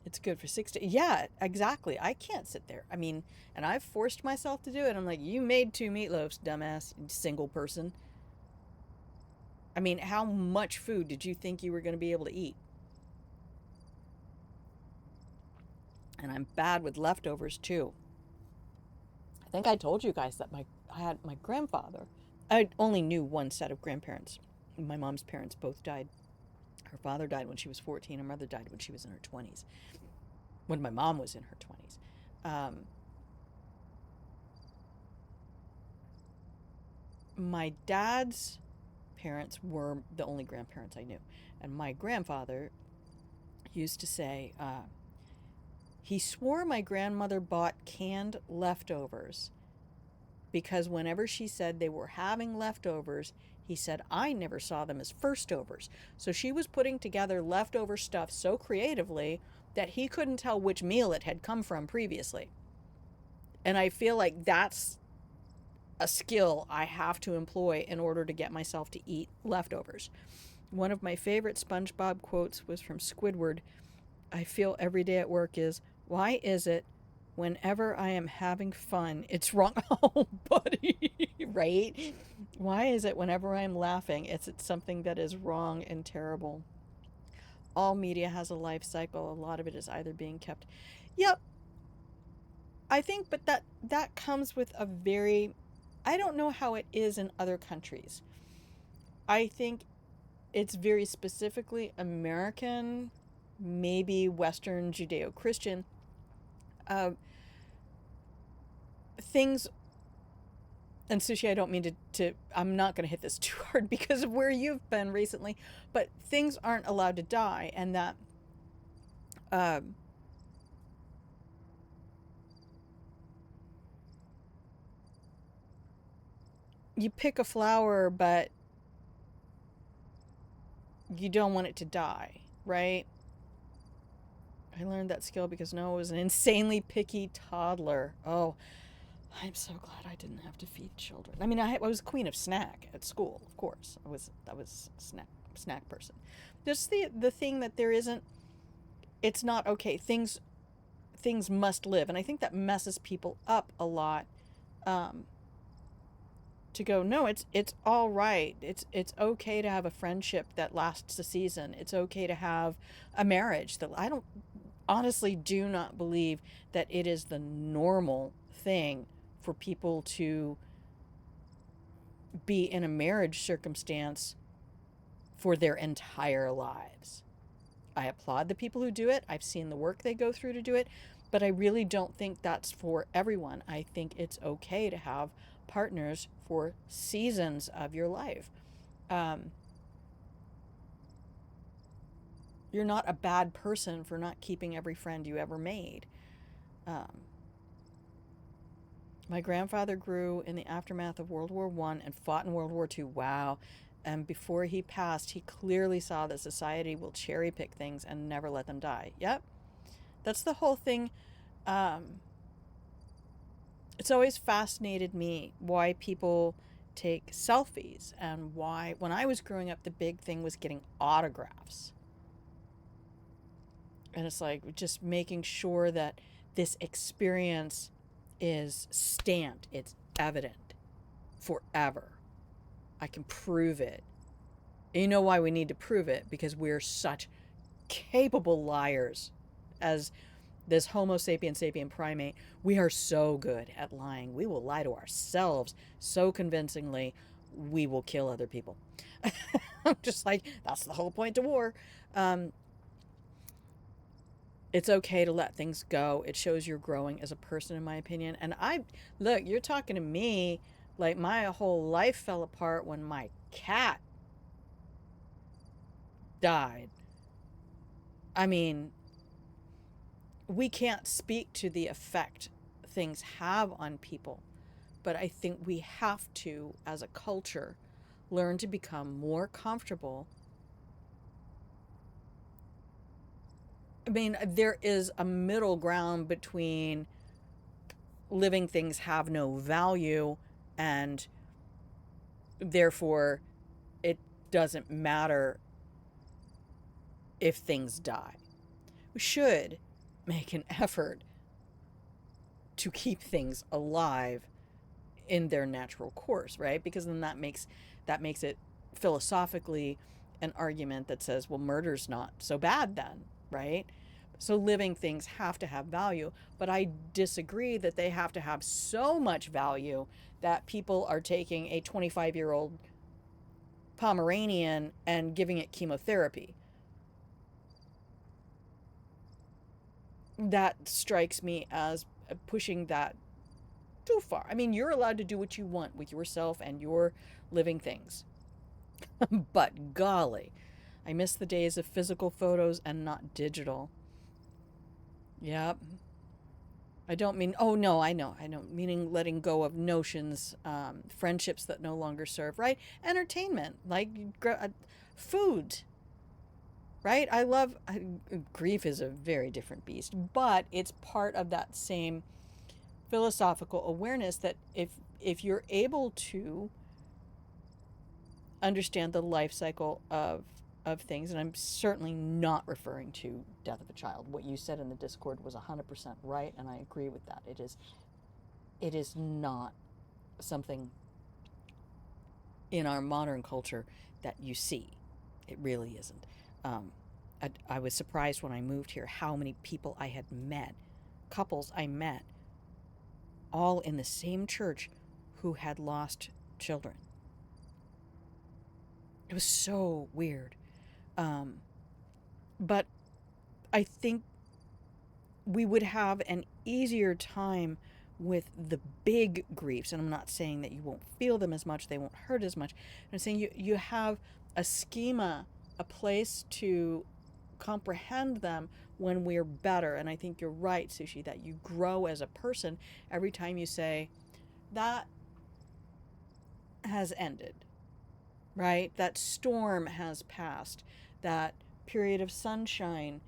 it's good for 60. Yeah, exactly. I can't sit there. I mean, and I've forced myself to do it. I'm like, you made 2 meatloaves, dumbass, single person. I mean, how much food did you think you were going to be able to eat? And I'm bad with leftovers too. I think I told you guys that I had my grandfather. I only knew one set of grandparents. My mom's parents both died. Her father died when she was 14. Her mother died when she was in her 20s. When my mom was in her 20s. My dad's parents were the only grandparents I knew. And my grandfather used to say, he swore my grandmother bought canned leftovers because whenever she said they were having leftovers, he said, I never saw them as firstovers. So she was putting together leftover stuff so creatively that he couldn't tell which meal it had come from previously. And I feel like that's a skill I have to employ in order to get myself to eat leftovers. One of my favorite SpongeBob quotes was from Squidward. I feel every day at work is, why is it whenever I am having fun, it's wrong? Oh, buddy, right? Why is it whenever I'm laughing, it's something that is wrong and terrible? All media has a life cycle. A lot of it is either being kept. Yep. I think, but that comes with a very, I don't know how it is in other countries. I think it's very specifically American, maybe Western Judeo-Christian. Things, and Sushi, I don't mean to I'm not going to hit this too hard because of where you've been recently, but things aren't allowed to die, and that you pick a flower, but you don't want it to die, right? I learned that skill because Noah was an insanely picky toddler. Oh, I'm so glad I didn't have to feed children. I mean, I was queen of snack at school, of course. I was a snack person. Just the thing that there isn't, it's not okay. Things must live, and I think that messes people up a lot. To go, no, it's all right. It's okay to have a friendship that lasts a season. It's okay to have a marriage that I don't honestly do not believe that it is the normal thing for people to be in a marriage circumstance for their entire lives. I applaud the people who do it. I've seen the work they go through to do it, but I really don't think that's for everyone. I think it's okay to have partners for seasons of your life. You're not a bad person for not keeping every friend you ever made. My grandfather grew in the aftermath of World War I and fought in World War II. Wow. And before he passed, he clearly saw that society will cherry pick things and never let them die. Yep. That's the whole thing. It's always fascinated me why people take selfies and why, when I was growing up, the big thing was getting autographs. And it's like just making sure that this experience is stamped, it's evident forever. I can prove it. And you know why we need to prove it? Because we're such capable liars as this Homo sapien primate. We are so good at lying. We will lie to ourselves so convincingly. we will kill other people. I'm just like, that's the whole point to war. It's okay to let things go. It shows you're growing as a person, in my opinion. And look, you're talking to me like my whole life fell apart when my cat died. I mean, we can't speak to the effect things have on people, but I think we have to, as a culture, learn to become more comfortable. I mean, there is a middle ground between living things have no value and therefore it doesn't matter if things die. We should make an effort to keep things alive in their natural course, right? Because then that makes it philosophically an argument that says, well, murder's not so bad then, right? So living things have to have value, but I disagree that they have to have so much value that people are taking a 25-year-old Pomeranian and giving it chemotherapy. That strikes me as pushing that too far. I mean, you're allowed to do what you want with yourself and your living things. But golly, I miss the days of physical photos and not digital. Yep. I don't mean, oh no, I know, meaning letting go of notions, friendships that no longer serve, right? Entertainment, like food, right? Grief is a very different beast, but it's part of that same philosophical awareness that if you're able to understand the life cycle of things, and I'm certainly not referring to death of a child. What you said in the Discord was 100% right, and I agree with that. It is not something in our modern culture that you see. It really isn't. I was surprised when I moved here how many people I had met, couples I met, all in the same church who had lost children. It was so weird. But I think we would have an easier time with the big griefs. And I'm not saying that you won't feel them as much, they won't hurt as much. I'm saying you have a schema, a place to comprehend them when we're better. And I think you're right, Sushi, that you grow as a person every time you say, that has ended, right? That storm has passed. That period of sunshine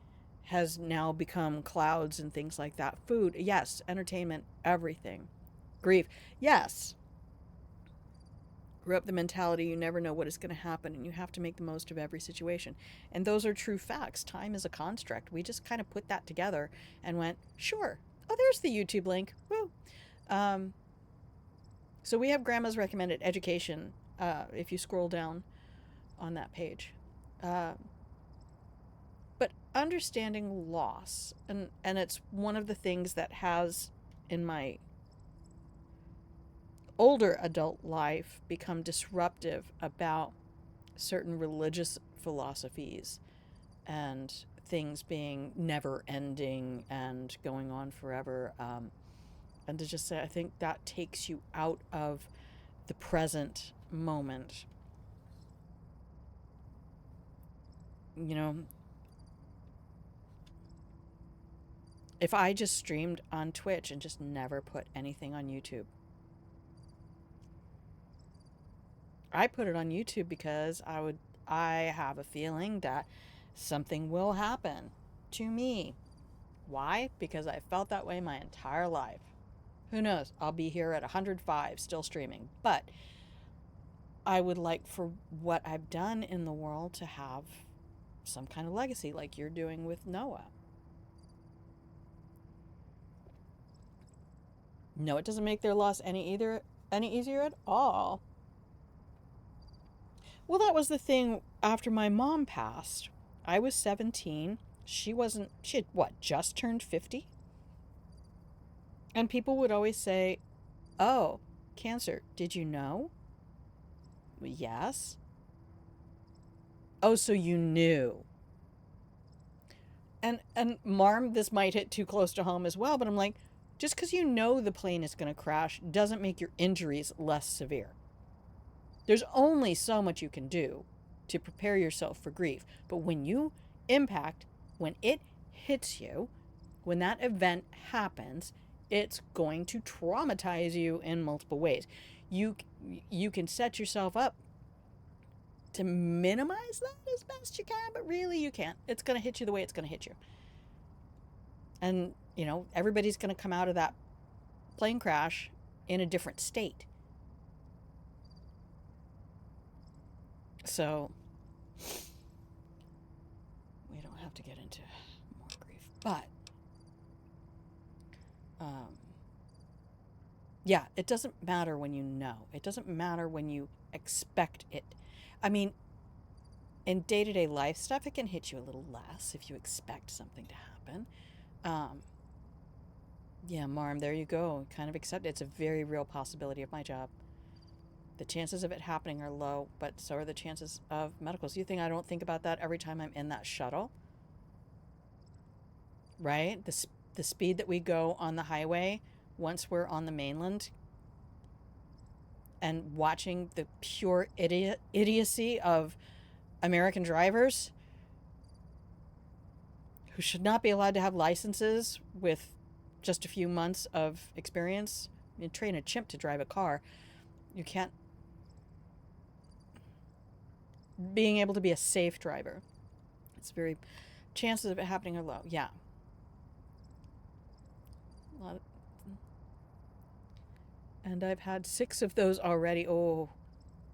has now become clouds and things like that. Food, yes. Entertainment, everything. Grief, yes. Grew up the mentality you never know what is going to happen and you have to make the most of every situation. And those are true facts. Time is a construct. We just kind of put that together and went, sure. Oh, there's the YouTube link. Woo. So we have Grandma's Recommended Education if you scroll down on that page. But understanding loss, and it's one of the things that has, in my older adult life, become disruptive about certain religious philosophies and things being never ending and going on forever. And to just say, I think that takes you out of the present moment. You know, if I just streamed on Twitch and just never put anything on YouTube, I put it on YouTube because I have a feeling that something will happen to me. Why? Because I felt that way my entire life. Who knows? I'll be here at 105 still streaming. But I would like for what I've done in the world to have some kind of legacy like you're doing with Noah. No, it doesn't make their loss any easier at all. Well, that was the thing after my mom passed. I was 17. She had what, just turned 50? And people would always say, oh, cancer, did you know? Yes. Oh, so you knew. And Marm, this might hit too close to home as well, but I'm like, just because you know the plane is going to crash doesn't make your injuries less severe. There's only so much you can do to prepare yourself for grief. But when you impact, when it hits you, when that event happens, it's going to traumatize you in multiple ways. You can set yourself up to minimize that as best you can, but really you can't. It's going to hit you the way it's going to hit you. And, you know, everybody's going to come out of that plane crash in a different state. So we don't have to get into more grief. But yeah, it doesn't matter when you know. It doesn't matter when you expect it. I mean, in day-to-day life stuff, it can hit you a little less if you expect something to happen. Yeah, Marm, there you go. Kind of accept it. It's a very real possibility of my job. The chances of it happening are low, but so are the chances of medicals. You think I don't think about that every time I'm in that shuttle? Right? The speed that we go on the highway once we're on the mainland, and watching the pure idiocy of American drivers who should not be allowed to have licenses with just a few months of experience. You train a chimp to drive a car. You can't. Being able to be a safe driver. It's very. Chances of it happening are low. Yeah. And I've had 6 of those already. Oh,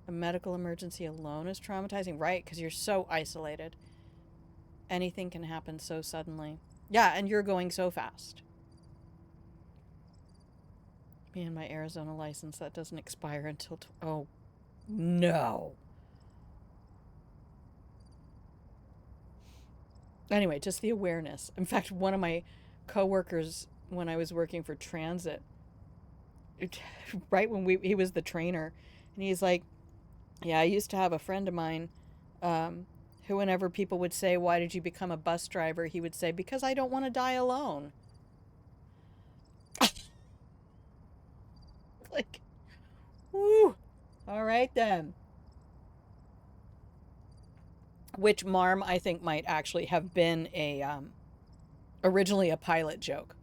a medical emergency alone is traumatizing, right? Because you're so isolated. Anything can happen so suddenly. Yeah, and you're going so fast. Me and my Arizona license, that doesn't expire until... oh, no. Anyway, just the awareness. In fact, one of my coworkers, when I was working for transit, right when he was the trainer, and he's like, yeah, I used to have a friend of mine who, whenever people would say, why did you become a bus driver, he would say, because I don't want to die alone. Like, whoo, all right then. Which, Marm, I think might actually have been a originally a pilot joke,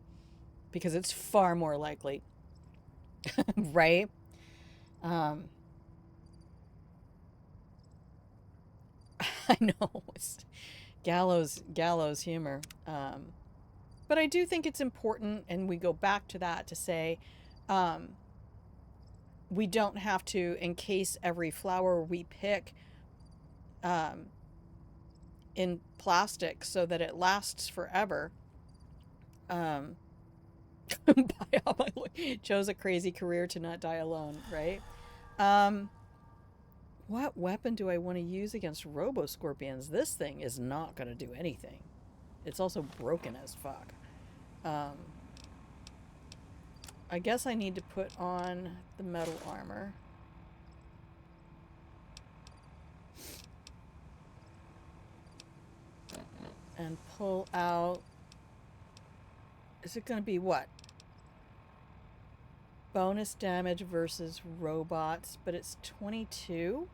because it's far more likely. Right? I know, it's gallows humor. But I do think it's important, and we go back to that to say, we don't have to encase every flower we pick in plastic so that it lasts forever. Chose a crazy career to not die alone, right? What weapon do I want to use against robo-scorpions? This thing is not going to do anything. It's also broken as fuck. I guess I need to put on the metal armor. And pull out... is it going to be what? Bonus damage versus robots, but it's 22?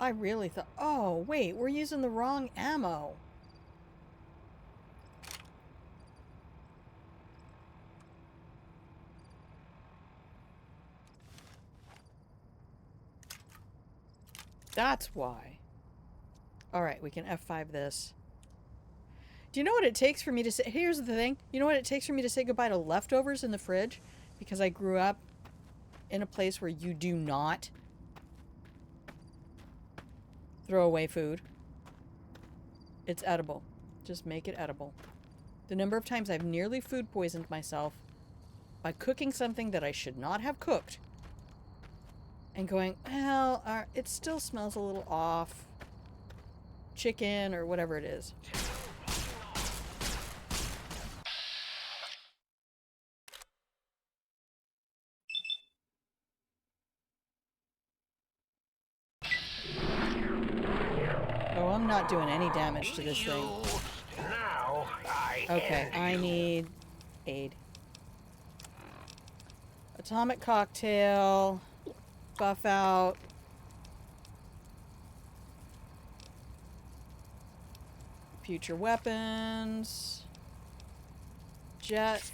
I really thought... oh, wait, we're using the wrong ammo. That's why. Alright, we can F5 this. Do you know what it takes for me to say... here's the thing. You know what it takes for me to say goodbye to leftovers in the fridge? Because I grew up in a place where you do not throw away food. It's edible. Just make it edible. The number of times I've nearly food poisoned myself by cooking something that I should not have cooked. And going, well, it still smells a little off. Chicken or whatever it is. Oh, I'm not doing any damage to this thing. Now I Okay, end I you. need aid. Atomic cocktail. Buff out. Future weapons. Jet.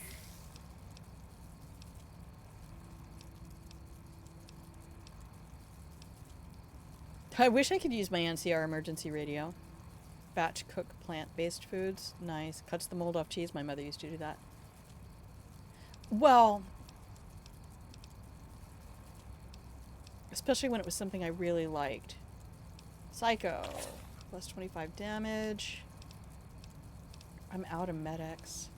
I wish I could use my NCR emergency radio. Batch cook plant-based foods. Nice. Cuts the mold off cheese. My mother used to do that. Well, especially when it was something I really liked. Psycho. Plus 25 damage. I'm out of medics.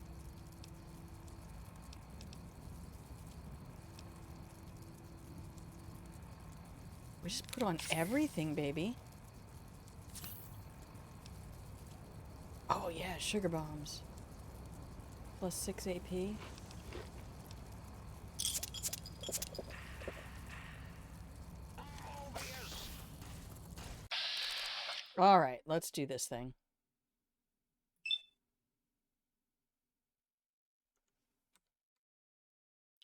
We just put on everything, baby. Oh yeah, sugar bombs. Plus 6 AP. Alright, let's do this thing.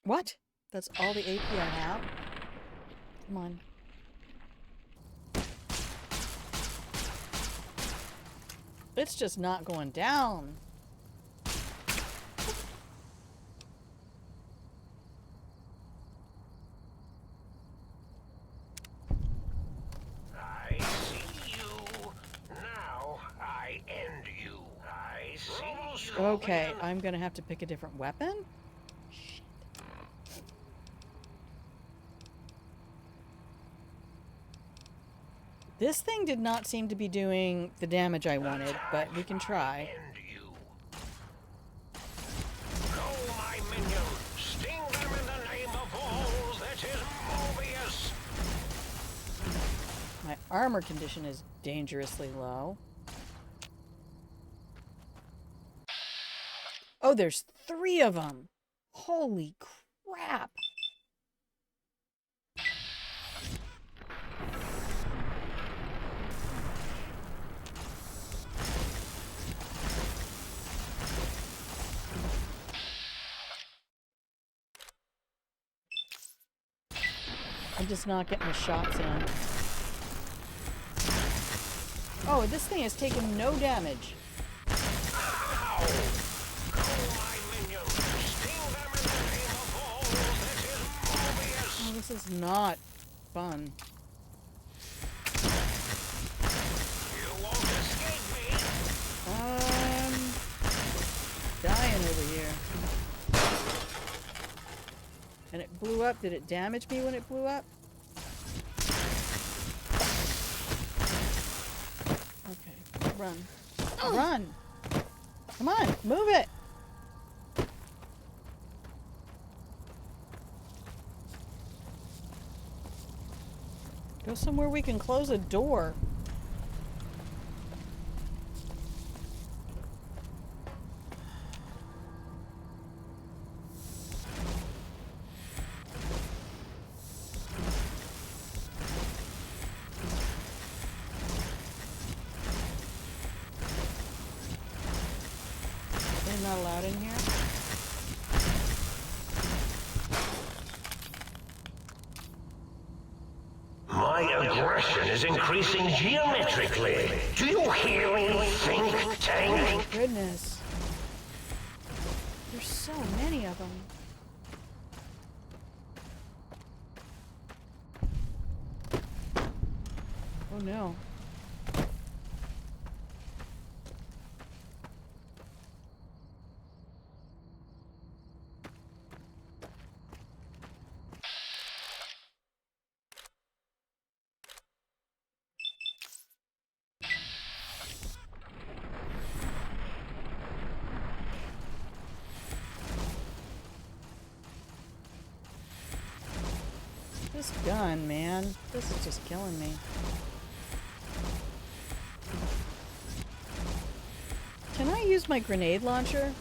What? That's all the AP I have? Come on. It's just not going down. I see you. Now I end you. I see you. Okay, I'm gonna have to pick a different weapon? Shit. This thing did not seem to be doing the damage I wanted, but we can try. End you. Go, my minion. Sting them in the name of all that is Mobius. My armor condition is dangerously low. Oh, there's 3 of them. Holy crap. I'm just not getting the shots in. Oh, this thing has taken no damage. Ow! Go, my minion. Sting them in the name of all that is Mobius. Oh, this is not fun. You won't escape me. Dying over here. And it blew up. Did it damage me when it blew up? Okay, run. Run! Come on, move it! Go somewhere we can close a door. They're not allowed in here? My aggression is increasing geometrically. Do you hear me, think tank? Goodness. There's so many of them. Oh no. This gun, man. This is just killing me. Can I use my grenade launcher?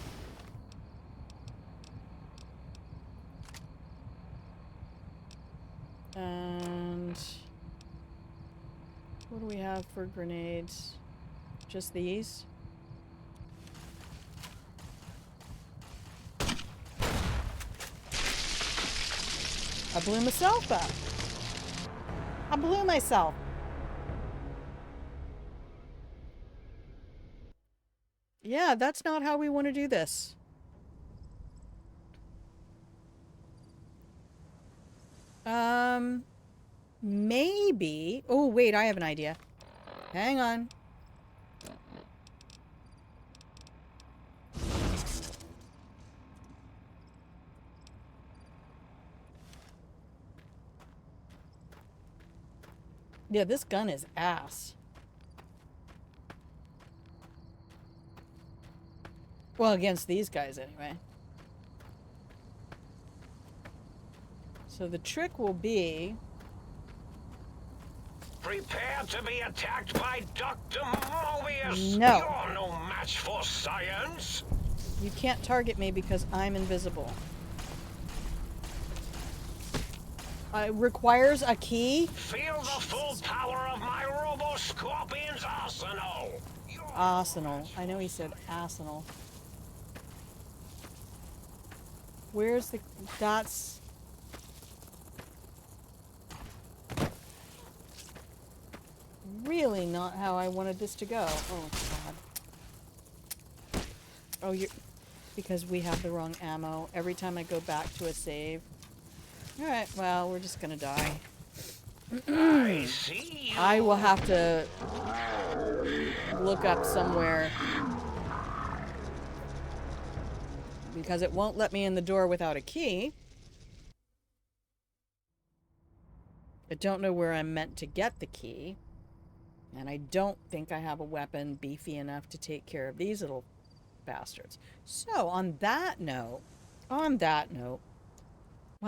And what do we have for grenades? Just these. I blew myself up. I blew myself. Yeah, that's not how we want to do this. Maybe. Oh, wait, I have an idea. Hang on. Yeah, this gun is ass. Well, against these guys anyway. So the trick will be... Prepare to be attacked by Dr. Mobius. No. You're no match for science. You can't target me because I'm invisible. It requires a key? Feel the full power of my Robo-Scorpion's arsenal. Arsenal. I know he said arsenal. Where's the... That's... really not how I wanted this to go. Oh, God. Oh, you're... Because we have the wrong ammo. Every time I go back to a save. Alright, well, we're just gonna die. I see you. I will have to look up somewhere. Because it won't let me in the door without a key. I don't know where I'm meant to get the key. And I don't think I have a weapon beefy enough to take care of these little bastards. So, on that note, why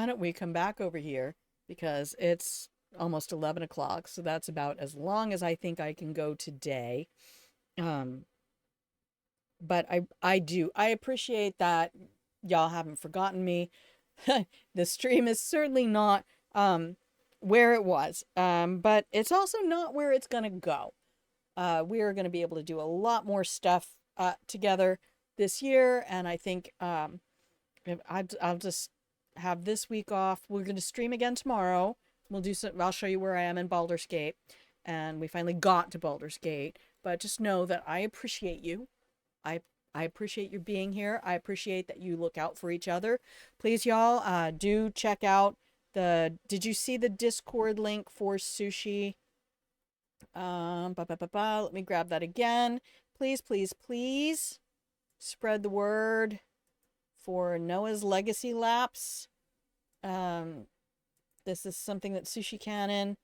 don't we come back over here? Because it's almost 11 o'clock, so that's about as long as I think I can go today. But I appreciate that y'all haven't forgotten me. The stream is certainly not where it was, but it's also not where it's gonna go. We are going to be able to do a lot more stuff together this year, and I think I'll just have this week off. We're going to stream again tomorrow. We'll do some. I'll show you where I am in Baldur's Gate, and we finally got to Baldur's Gate. But just know that I appreciate you. I appreciate your being here. I appreciate that you look out for each other. Please, y'all, do check out the. Did you see the Discord link for sushi? Let me grab that again. Please, please, please spread the word for Noah's Legacy Laps. This is something that Sushi Cannon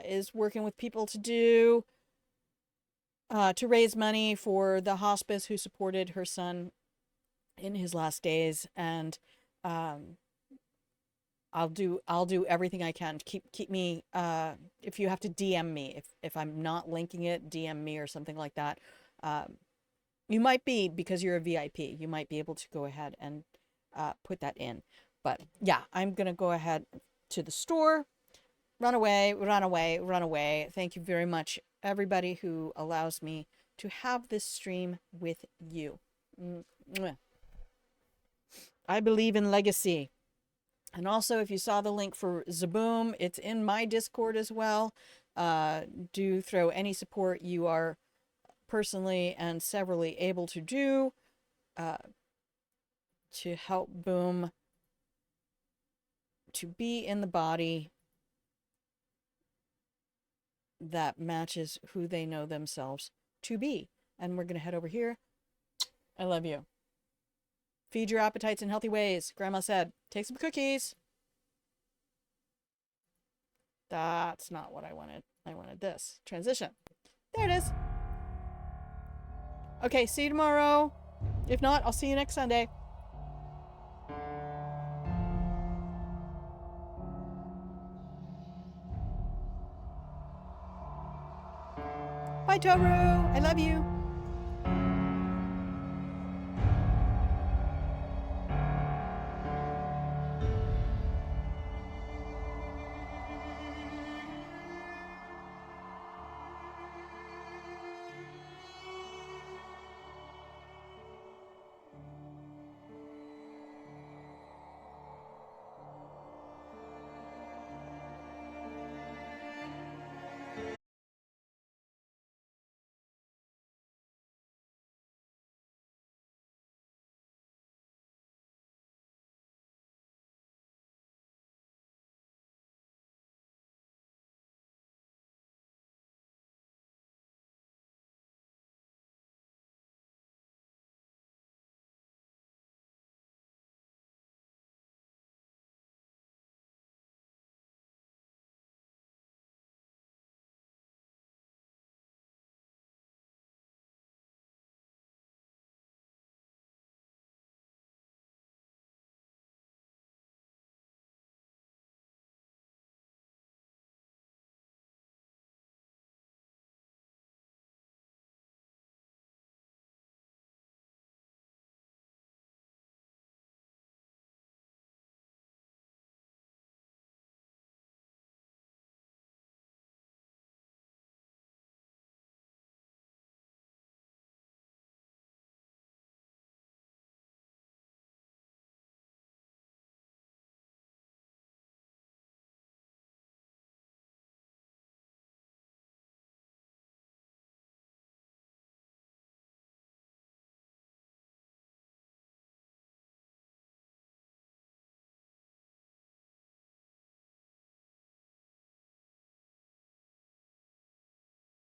is working with people to do to raise money for the hospice who supported her son in his last days, and I'll do everything I can to keep me. If you have to DM me, if I'm not linking it, DM me or something like that. You might be, because you're a VIP. You might be able to go ahead and put that in. But yeah, I'm gonna go ahead to the store. Run away, run away, run away. Thank you very much, everybody who allows me to have this stream with you. I believe in legacy. And also, if you saw the link for Zaboom, it's in my Discord as well. Do throw any support you are personally and severally able to do to help Boom to be in the body that matches who they know themselves to be. And we're going to head over here. I love you. Feed your appetites in healthy ways. Grandma said, take some cookies. That's not what I wanted. I wanted this. Transition. There it is. Okay, see you tomorrow. If not, I'll see you next Sunday. Bye, Toru. I love you.